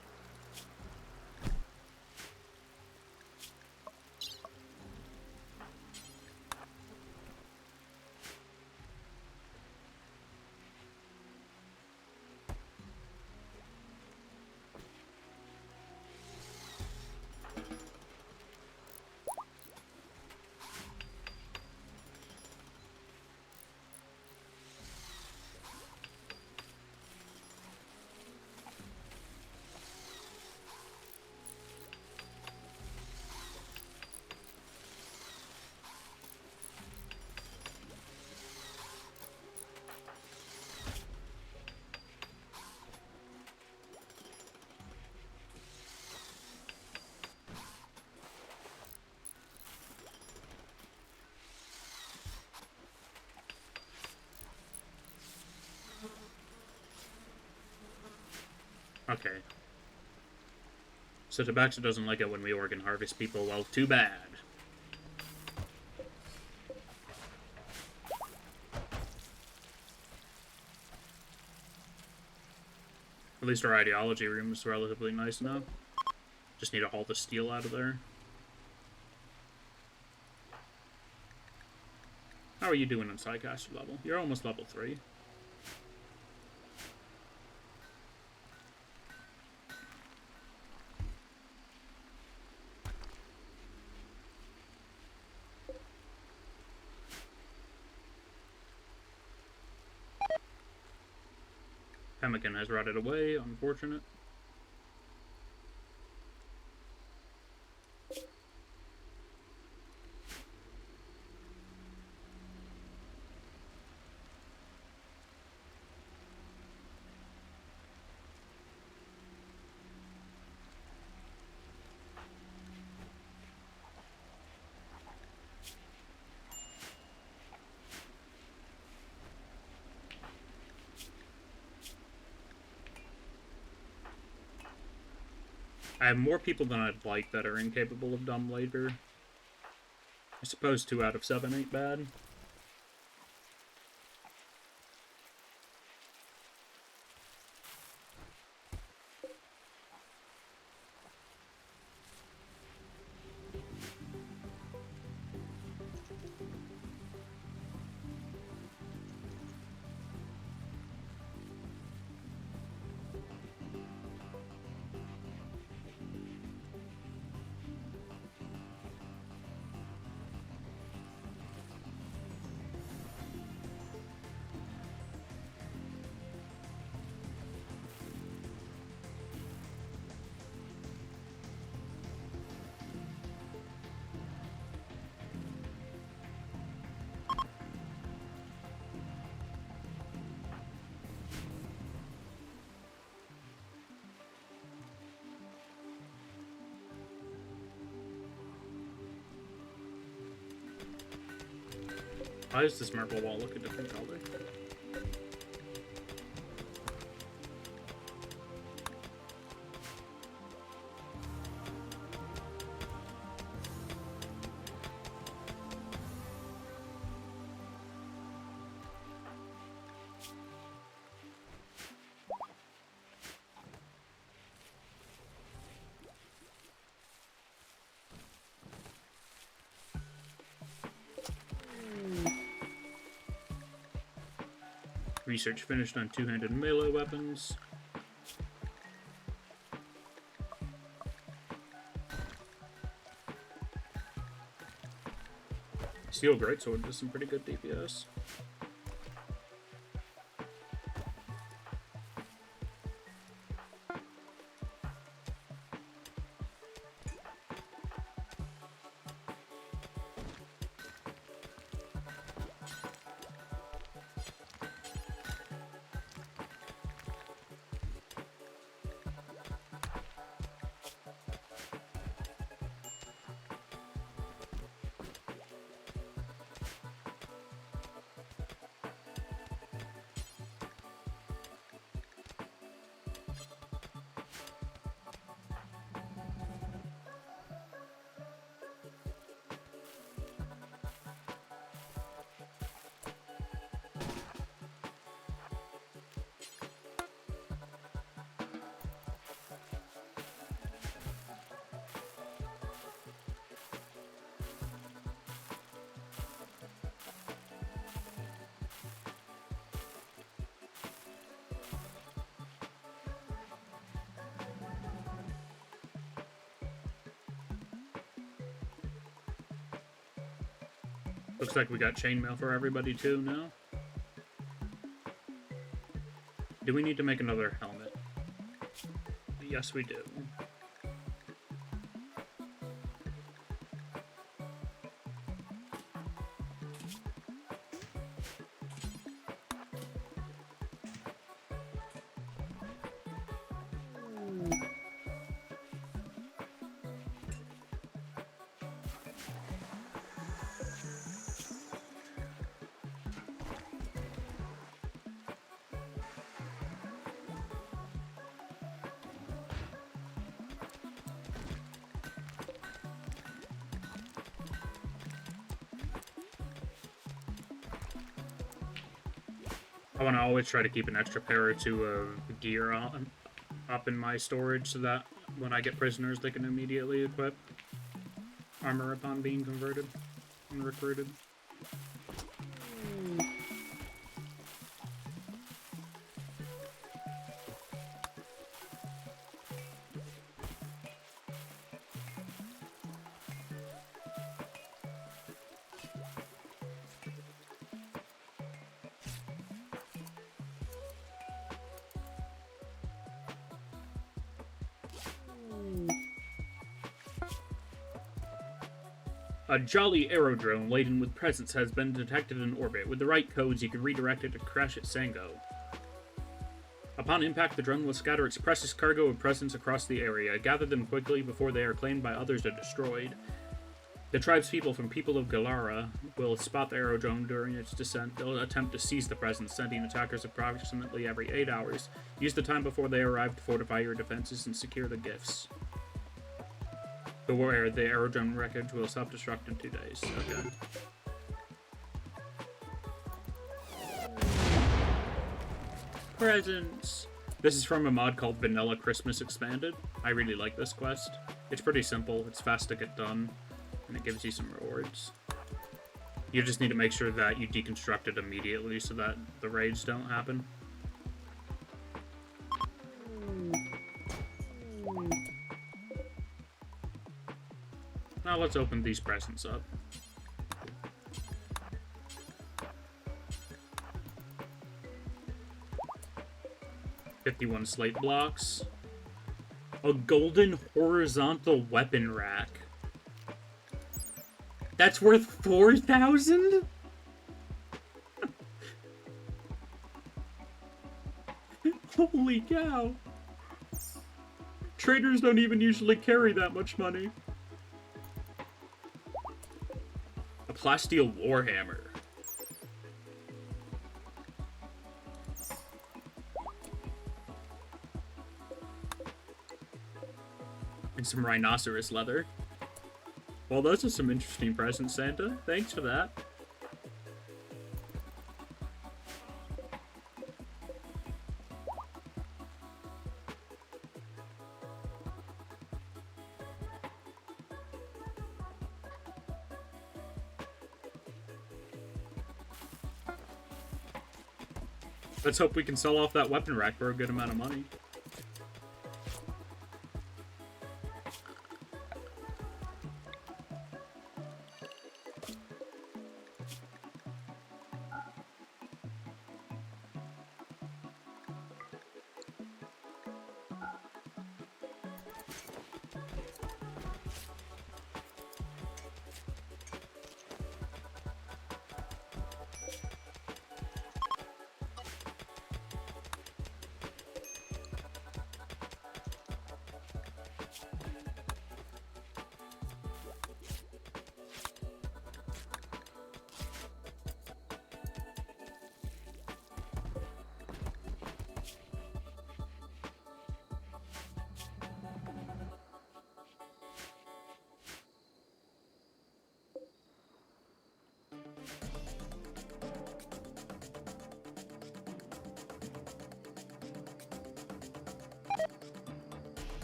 Okay. So Tabaxi doesn't like it when we organ harvest people. Well, too bad. At least our ideology room is relatively nice now. Just need to haul the steel out of there. How are you doing on Psycaster level? You're almost level 3. Pemmican has rotted away, unfortunate. I have more people than I'd like that are incapable of dumb labor. I suppose 2 out of 7 ain't bad. Why does this marble wall look a different color? Research finished on two-handed melee weapons. Steel Greatsword does some pretty good DPS. Looks like we got chainmail for everybody too now. Do we need to make another helmet? Yes, we do. I want to always try to keep an extra pair or two of gear up in my storage so that when I get prisoners, they can immediately equip armor upon being converted and recruited. A jolly aerodrome laden with presents has been detected in orbit. With the right codes, you can redirect it to crash at Sango. Upon impact, the drone will scatter its precious cargo of presents across the area. Gather them quickly before they are claimed by others or destroyed. The tribespeople from People of Galara will spot the aerodrome during its descent. They'll attempt to seize the presents, sending attackers approximately every 8 hours. Use the time before they arrive to fortify your defenses and secure the gifts. Beware, the aerodrome wreckage will self-destruct in 2 days. Okay. Presents! This is from a mod called Vanilla Christmas Expanded. I really like this quest. It's pretty simple, it's fast to get done, and it gives you some rewards. You just need to make sure that you deconstruct it immediately so that the raids don't happen. Now let's open these presents up. $51 slate blocks. A golden horizontal weapon rack. That's worth 4,000? Holy cow. Traders don't even usually carry that much money. A plasteel warhammer. And some rhinoceros leather. Well, those are some interesting presents, Santa. Thanks for that. Let's hope we can sell off that weapon rack for a good amount of money.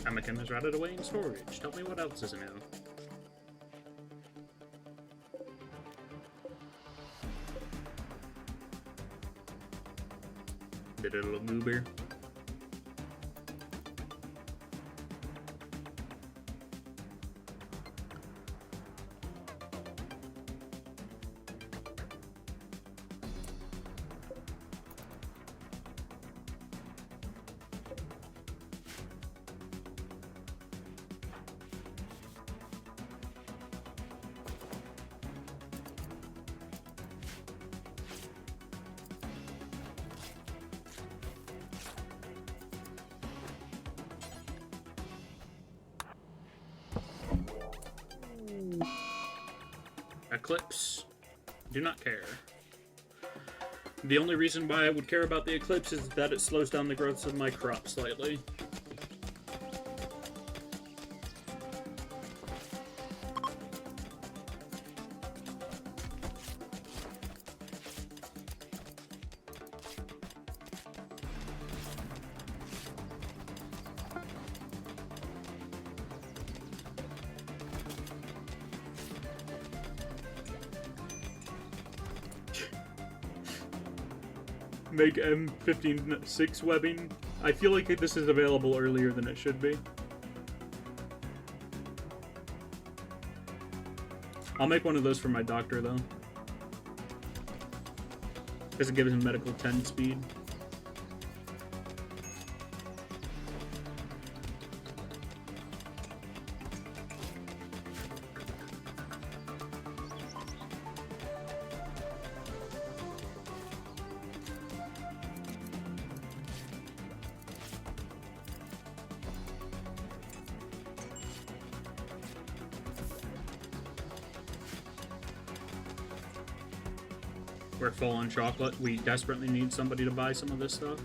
Anakin is routed away in storage. Tell me what else is new. Did it a little goober. Eclipse. Do not care. The only reason why I would care about the Eclipse is that it slows down the growth of my crop slightly. Make M15-6 webbing. I feel like this is available earlier than it should be. I'll make one of those for my doctor, though. Because it gives him medical 10 speed. We're full on chocolate. We desperately need somebody to buy some of this stuff.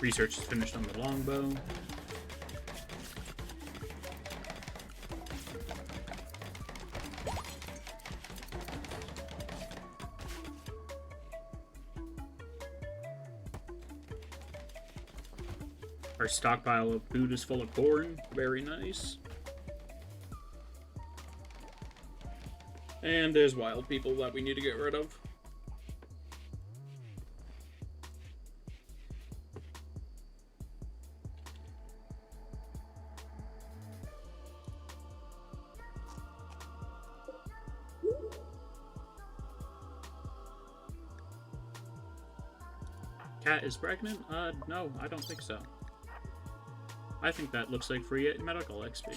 Research is finished on the longbow. Our stockpile of food is full of corn. Very nice. And there's wild people that we need to get rid of. Cat is pregnant? No, I don't think so. I think that looks like free medical XP.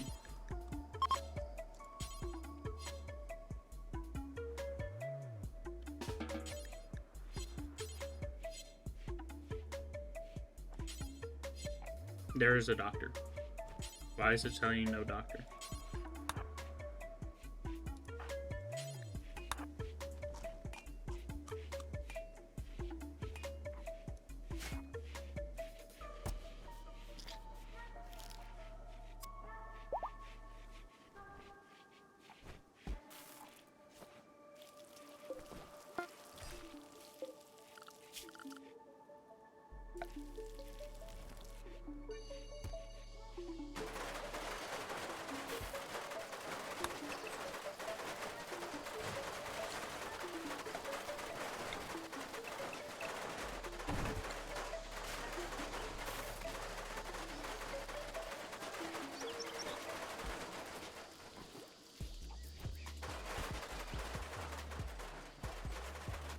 There is a doctor. Why is it telling you no doctor?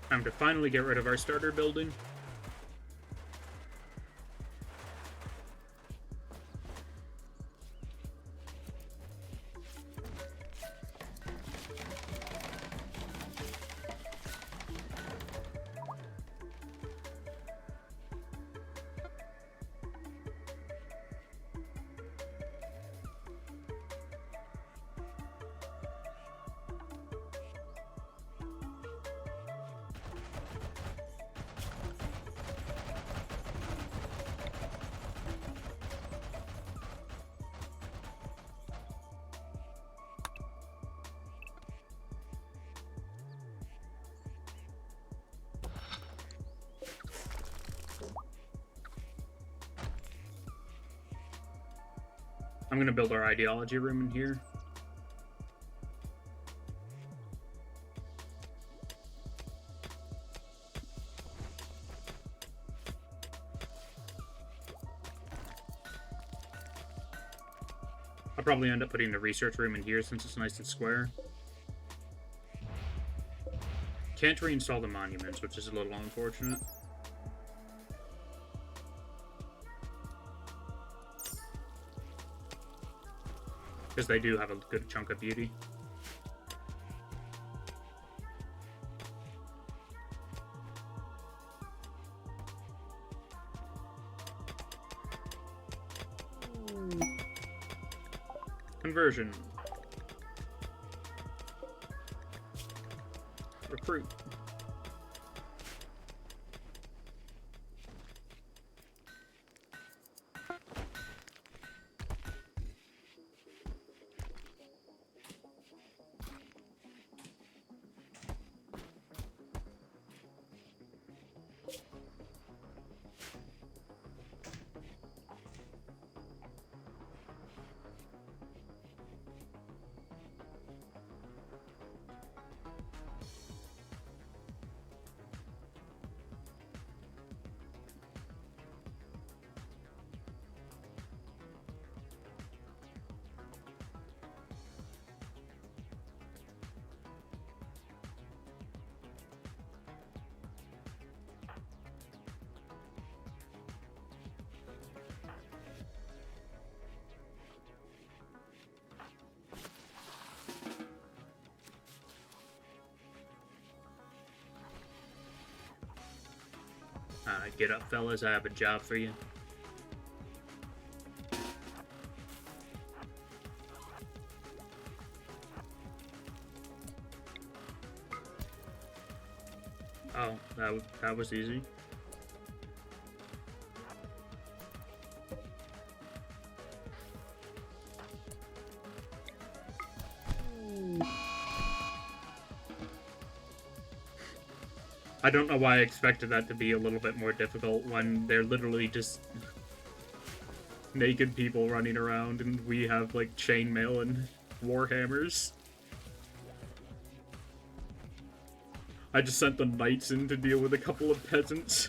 Time to finally get rid of our starter building. I'm gonna build our ideology room in here. I'll probably end up putting the research room in here since it's nice and square. Can't reinstall the monuments, which is a little unfortunate. Because they do have a good chunk of beauty. Conversion. Recruit. Get up, fellas. I have a job for you. Oh, that was easy. I don't know why I expected that to be a little bit more difficult when they're literally just naked people running around and we have, like, chainmail and warhammers. I just sent the knights in to deal with a couple of peasants.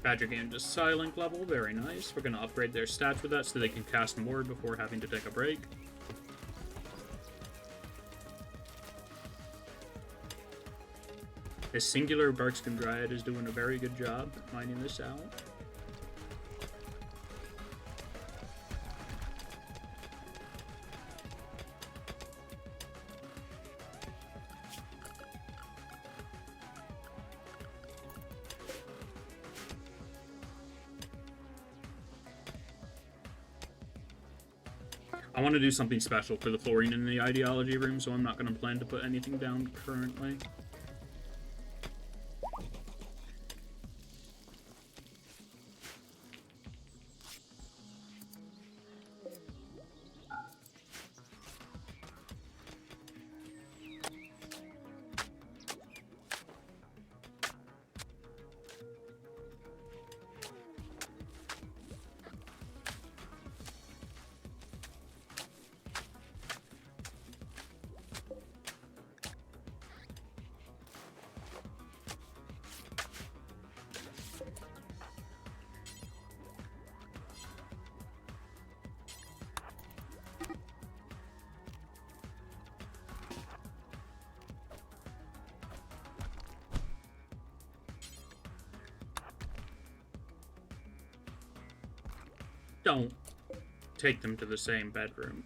Badger Game just silent level, very nice. We're gonna upgrade their stats with that so they can cast more before having to take a break. This singular Barkskin Dryad is doing a very good job mining this out. I want to do something special for the flooring in the ideology room, so I'm not going to plan to put anything down currently. Don't take them to the same bedroom.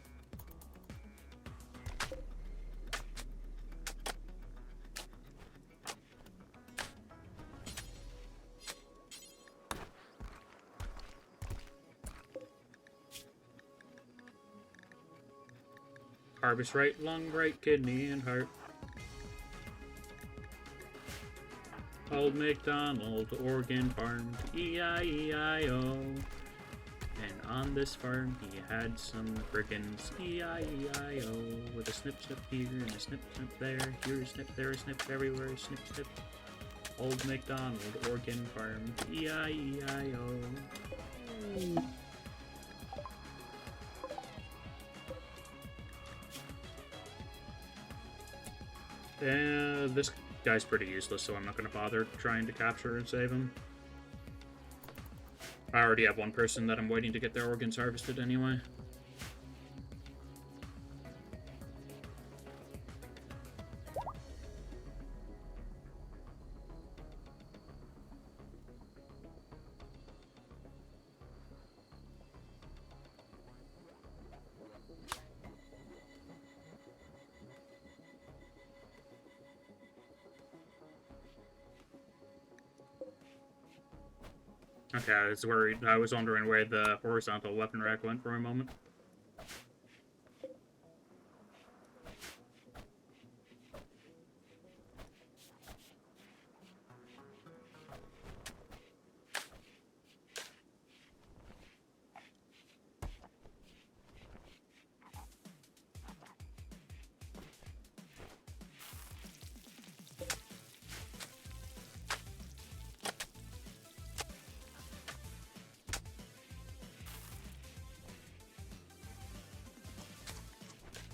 Harvest right lung, right kidney, and heart. Old MacDonald organ farmed, E-I-E-I-O. And on this farm he had some brigands, E-I-E-I-O. With a snip snip here and a snip snip there. Here a snip, there a snip, everywhere a snip snip. Old MacDonald organ farmed, E-I-E-I-O. This guy's pretty useless, so I'm not going to bother trying to capture and save him. I already have one person that I'm waiting to get their organs harvested anyway. Okay, I was worried. I was wondering where the horizontal weapon rack went for a moment.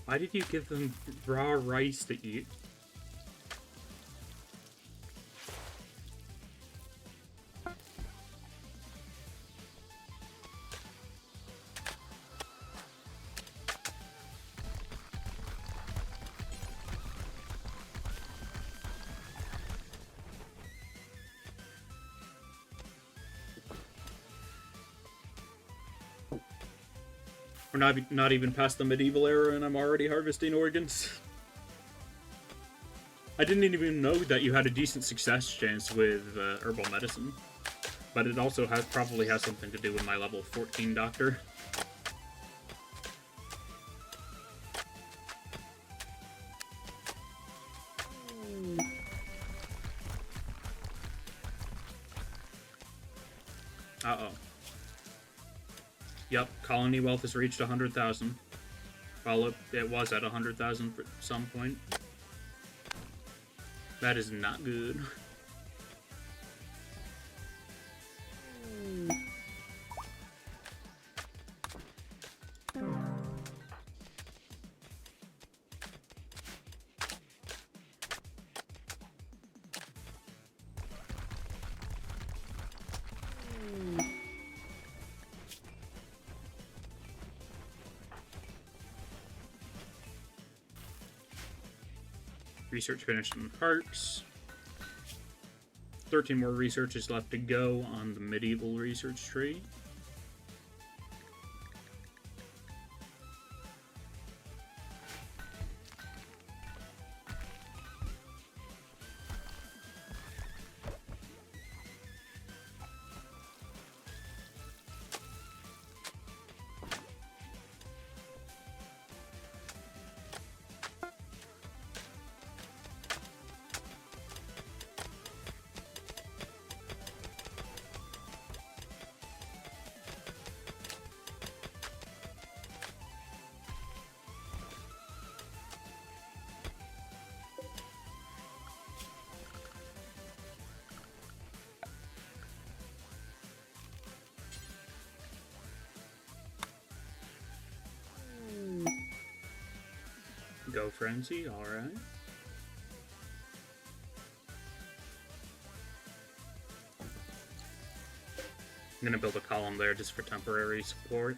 Why did you give them raw rice to eat? We're not even past the medieval era and I'm already harvesting organs. I didn't even know that you had a decent success chance with herbal medicine. But it also probably has something to do with my level 14 doctor. Uh-oh. Yep, colony wealth has reached 100,000. Well, it was at 100,000 at some point. That is not good. Research finished on hearts. 13 more researches left to go on the medieval research tree. Go Frenzy, alright. I'm gonna build a column there just for temporary support.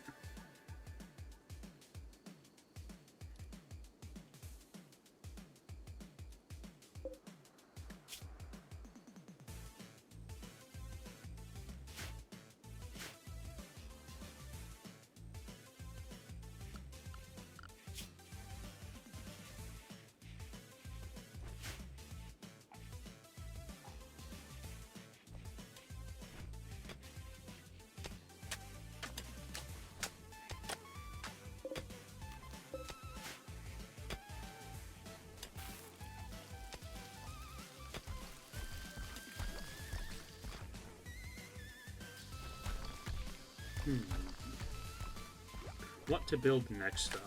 What to build next, though?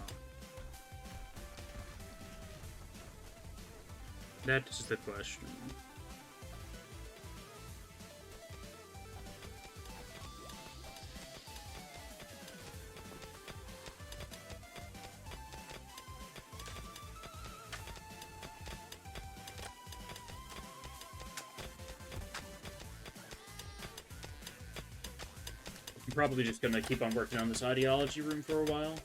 That is the question. I'm probably just gonna keep on working on this ideology room for a while.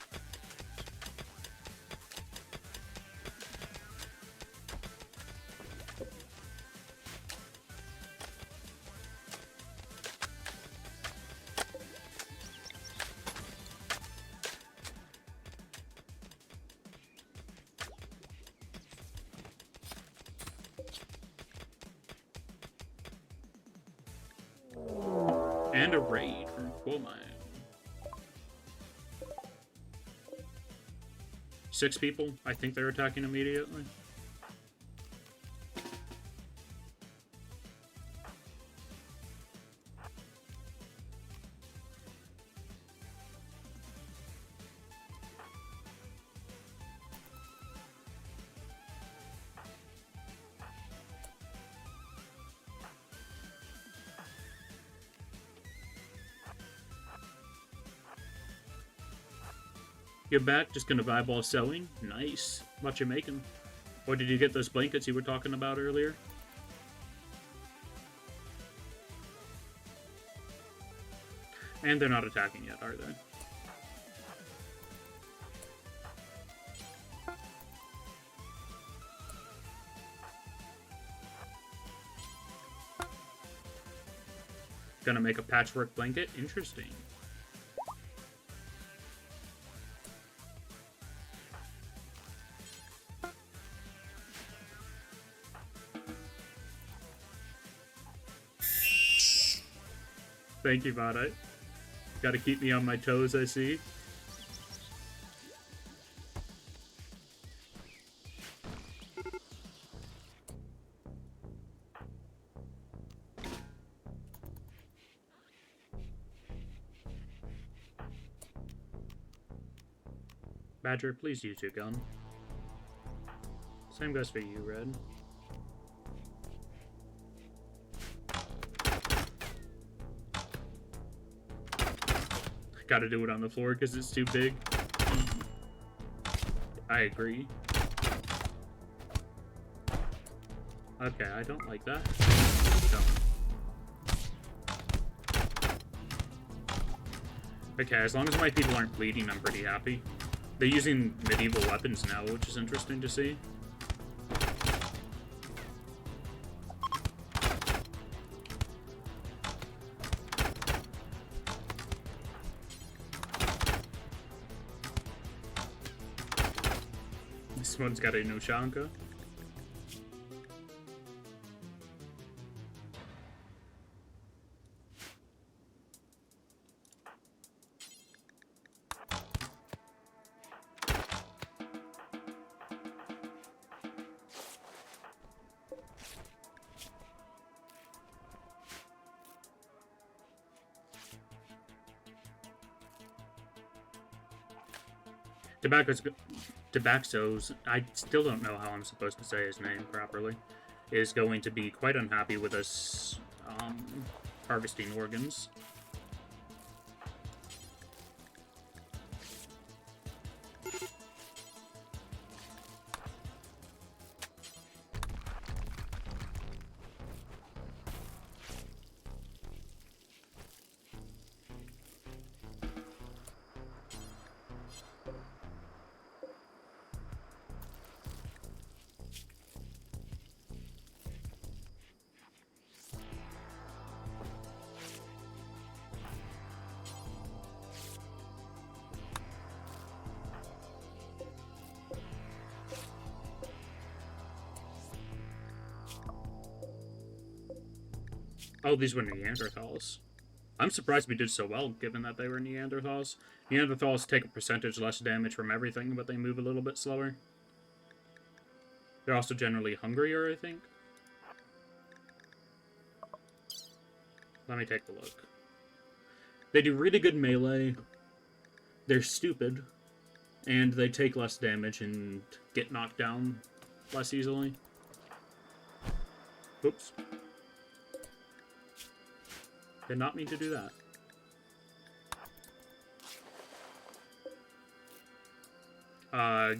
And a raid from Quomine. 6 people. I think they're attacking immediately. You're back, just gonna vibe while sewing? Nice. What you making? Or did you get those blankets you were talking about earlier? And they're not attacking yet, are they? Gonna make a patchwork blanket? Interesting. Thank you, Vada. Gotta keep me on my toes, I see. Badger, please use your gun. Same goes for you, Red. Gotta do it on the floor because it's too big. I agree. Okay, I don't like that. Don't. Okay, as long as my people aren't bleeding, I'm pretty happy. They're using medieval weapons now, which is interesting to see. This one's got a Nushanka. Tabaxos, I still don't know how I'm supposed to say his name properly, is going to be quite unhappy with us harvesting organs. Oh, these were Neanderthals. I'm surprised we did so well, given that they were Neanderthals. Neanderthals take a percentage less damage from everything, but they move a little bit slower. They're also generally hungrier, I think. Let me take a look. They do really good melee. They're stupid. And they take less damage and get knocked down less easily. Oops. Did not mean to do that.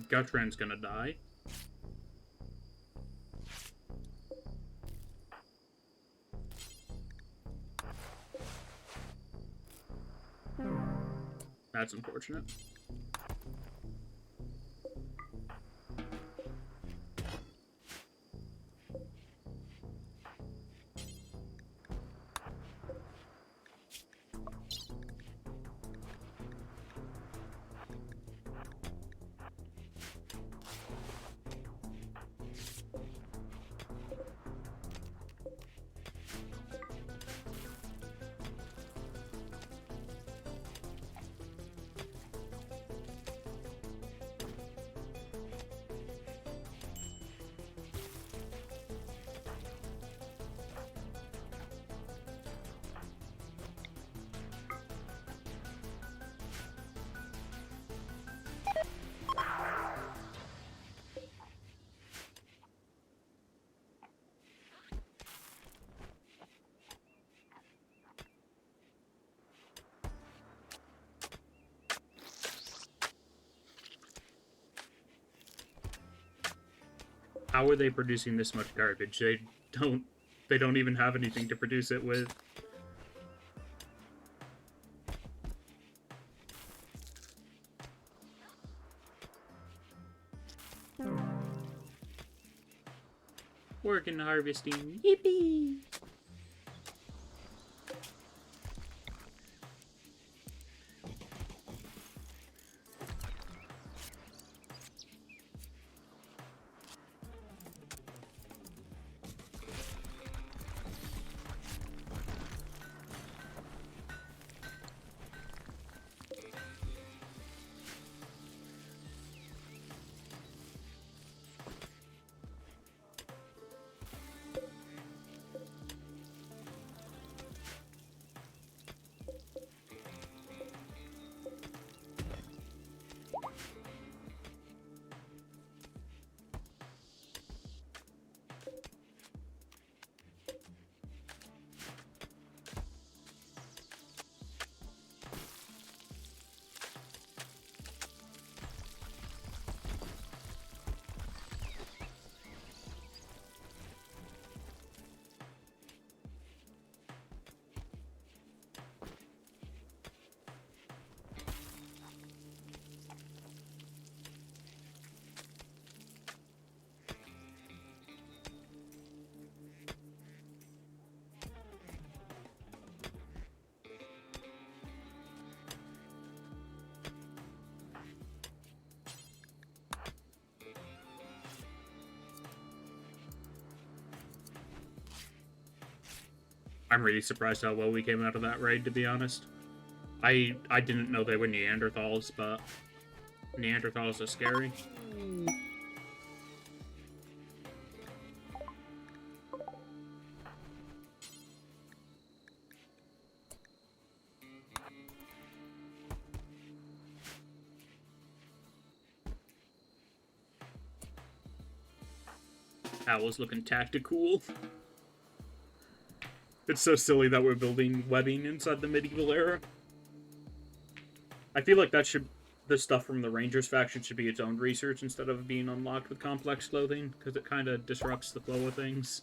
Gutran's gonna die. That's unfortunate. How are they producing this much garbage? They don't even have anything to produce it with. Organ harvesting. Yippee! I'm really surprised how well we came out of that raid, to be honest. I didn't know they were Neanderthals, but Neanderthals are scary. Owl's looking tactical. It's so silly that we're building webbing inside the medieval era. I feel like the stuff from the Rangers faction should be its own research instead of being unlocked with complex clothing, because it kind of disrupts the flow of things.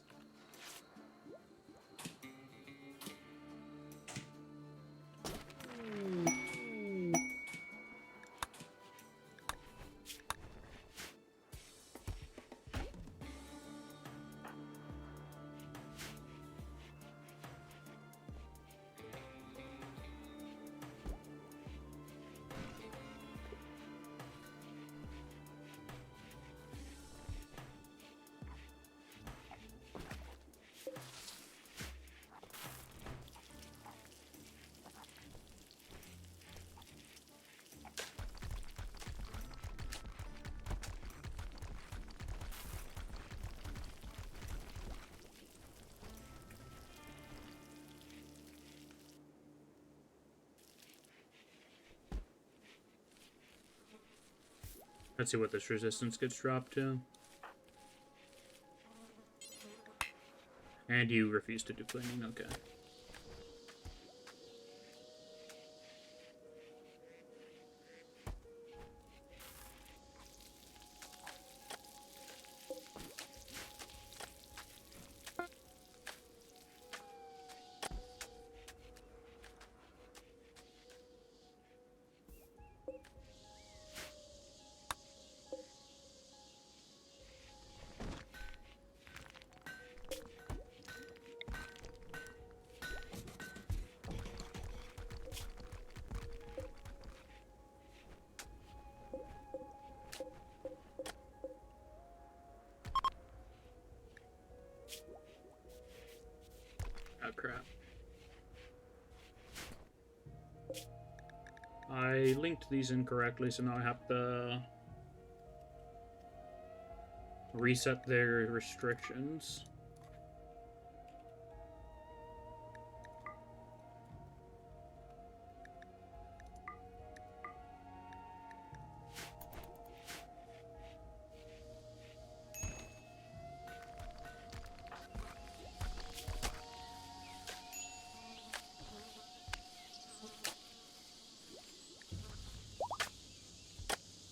Let's see what this resistance gets dropped to. And you refuse to do cleaning, okay. Oh, crap. I linked these incorrectly, so now I have to reset their restrictions.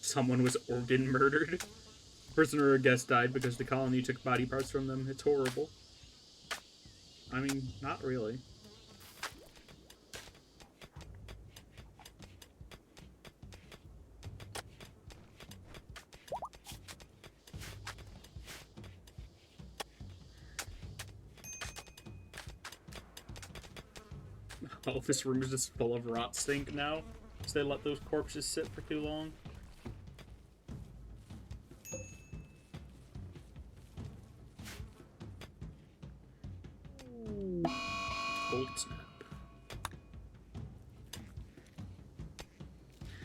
Someone was organ murdered. Prisoner or guest died because the colony took body parts from them. It's horrible. I mean, not really. Oh, this room is just full of rot stink now. So they let those corpses sit for too long. Cold snap.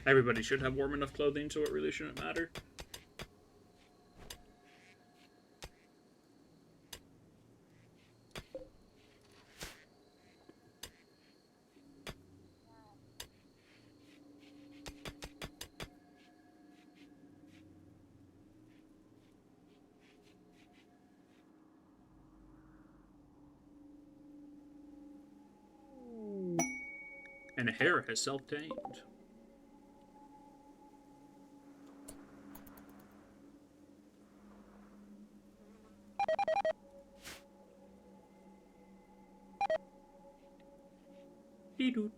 Everybody should have warm enough clothing, so it really shouldn't matter. And hair has self-tamed. Dee-doo.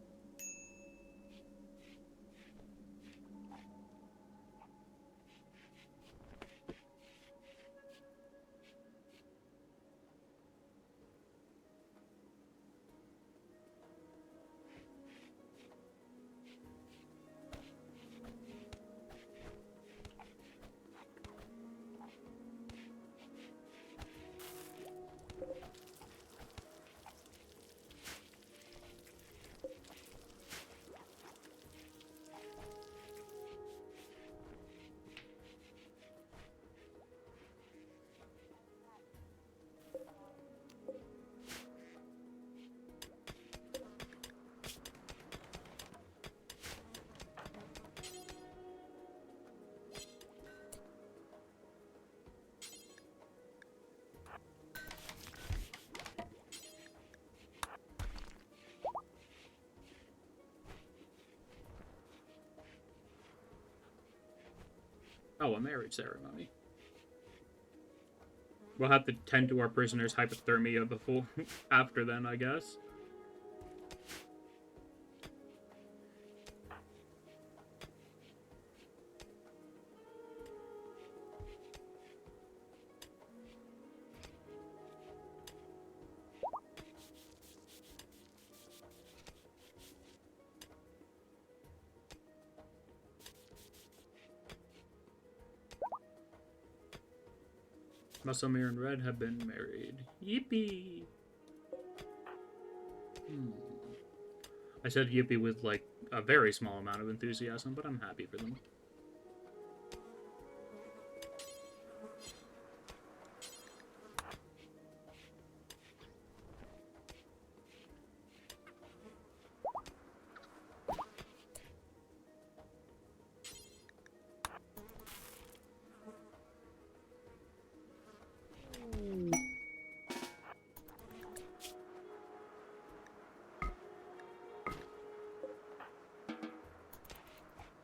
Oh, a marriage ceremony. We'll have to tend to our prisoners' hypothermia before, after then, I guess. Musamir and Red have been married. Yippee! I said yippee with, like, a very small amount of enthusiasm, but I'm happy for them.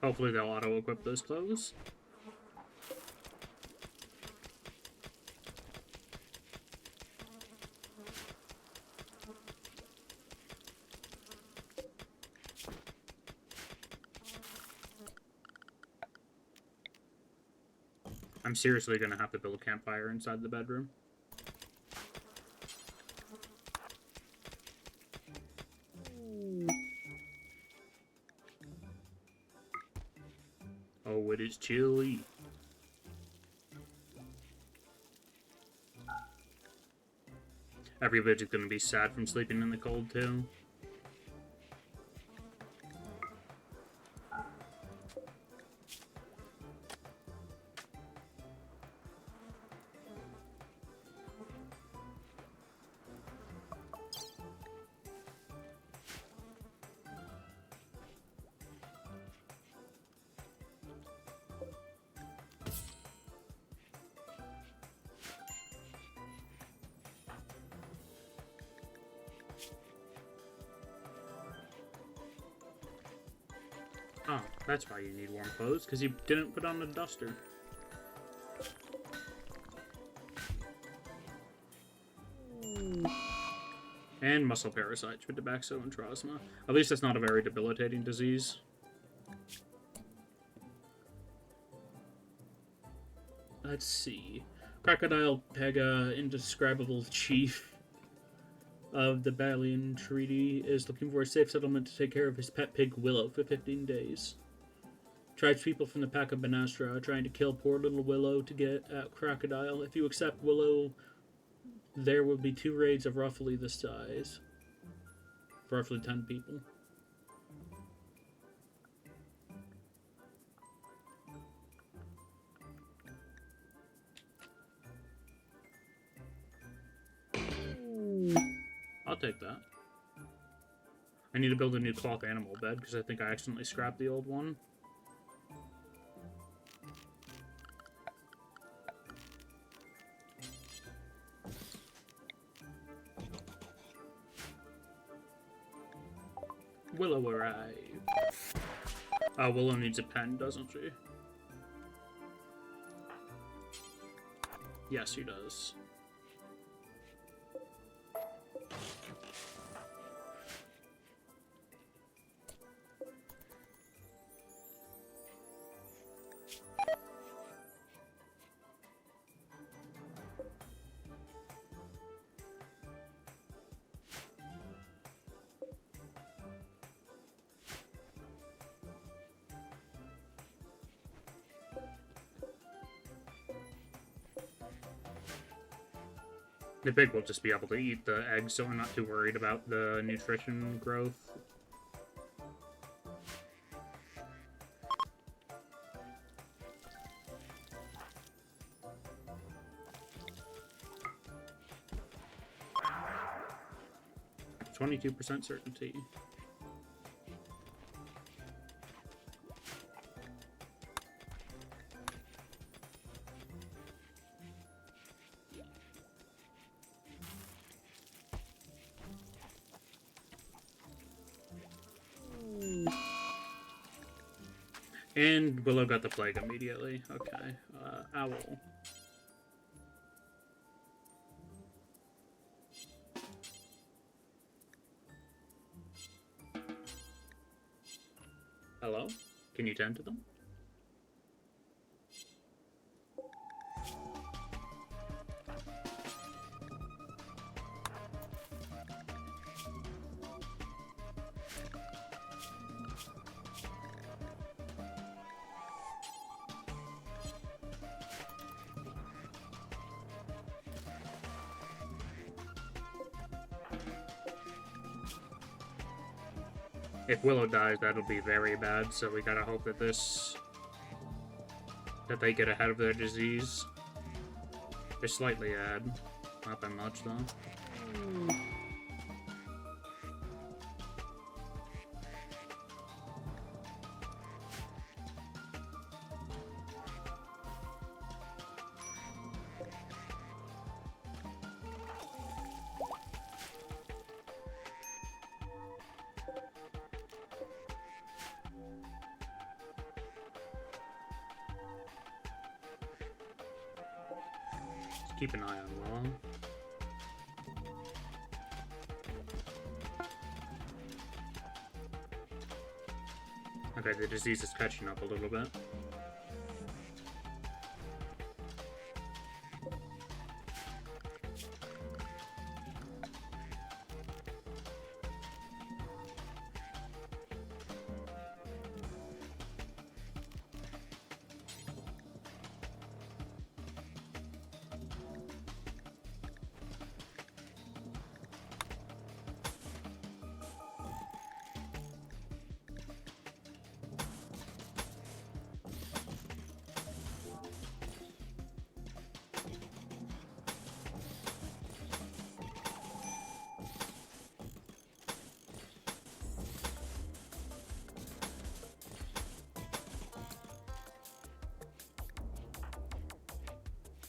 Hopefully they'll auto-equip those clothes. I'm seriously gonna have to build a campfire inside the bedroom. Oh, it is chilly. Every village is gonna be sad from sleeping in the cold, too. Oh, that's why you need warm clothes, because you didn't put on a duster. And muscle parasites with Debaxo and Trosma. At least it's not a very debilitating disease. Let's see. Crocodile Pega, indescribable chief of the Balian Treaty, is looking for a safe settlement to take care of his pet pig Willow for 15 days. Tribespeople from the pack of Banastra are trying to kill poor little Willow to get at Crocodile. If you accept Willow, there will be 2 raids of roughly this size. For roughly 10 people. I'll take that. I need to build a new cloth animal bed because I think I accidentally scrapped the old one. Willow arrived. Willow needs a pen, doesn't she? Yes, she does. The pig will just be able to eat the eggs, so I'm not too worried about the nutrition growth. %22 certainty. And Willow got the plague immediately. Okay. Owl. Hello? Can you tend to them? If Willow dies, that'll be very bad, so we gotta hope that that they get ahead of their disease. They're slightly ahead. Not that much, though. Keep an eye on Willow. Okay, the disease is catching up a little bit.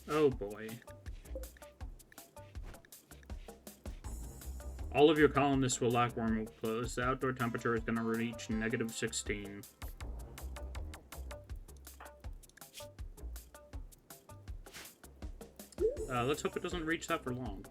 Oh boy. All of your colonists will lack warm clothes. The outdoor temperature is going to reach -16. Let's hope it doesn't reach that for long.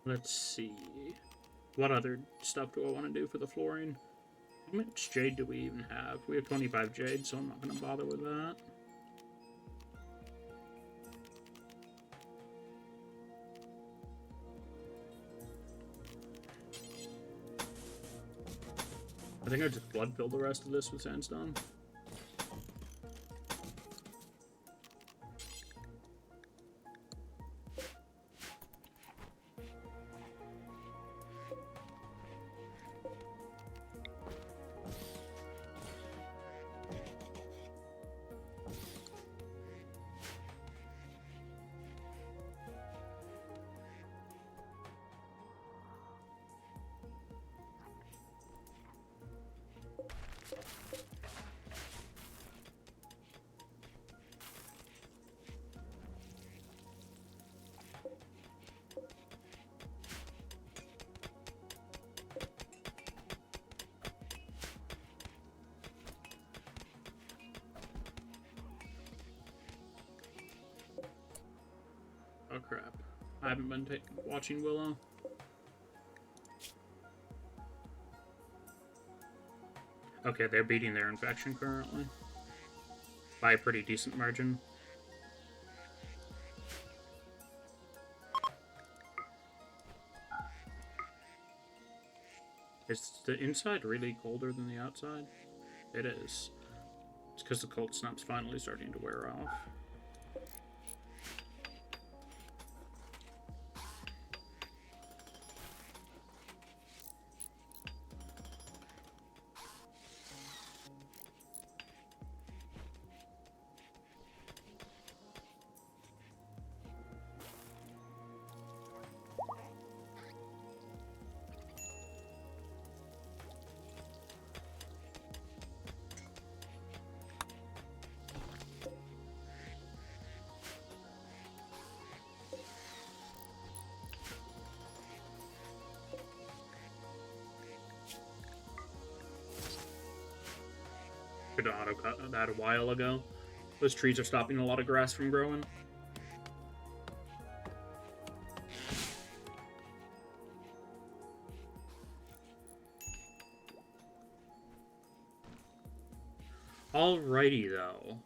Let's see. What other stuff do I want to do for the flooring? How much jade do we even have? We have 25 jade, so I'm not going to bother with that. I think I just blood fill the rest of this with sandstone. Oh crap. I haven't been watching Willow. Okay, they're beating their infection currently. By a pretty decent margin. Is the inside really colder than the outside? It is. It's because the cold snap's finally starting to wear off. Could have auto-cut that a while ago. Those trees are stopping a lot of grass from growing. Alrighty, though.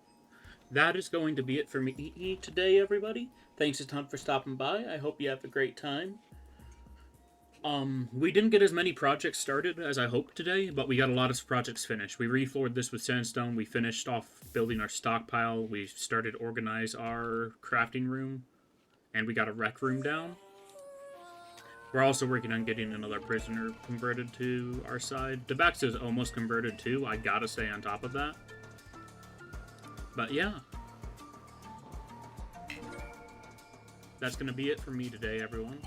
That is going to be it for me today, everybody. Thanks a ton for stopping by. I hope you have a great time. We didn't get as many projects started as I hoped today, but we got a lot of projects finished. We refloored this with sandstone. We finished off building our stockpile. We started to organize our crafting room. And we got a rec room down. We're also working on getting another prisoner converted to our side. Debax is almost converted too. I gotta stay on top of that. But yeah. That's gonna be it for me today, everyone.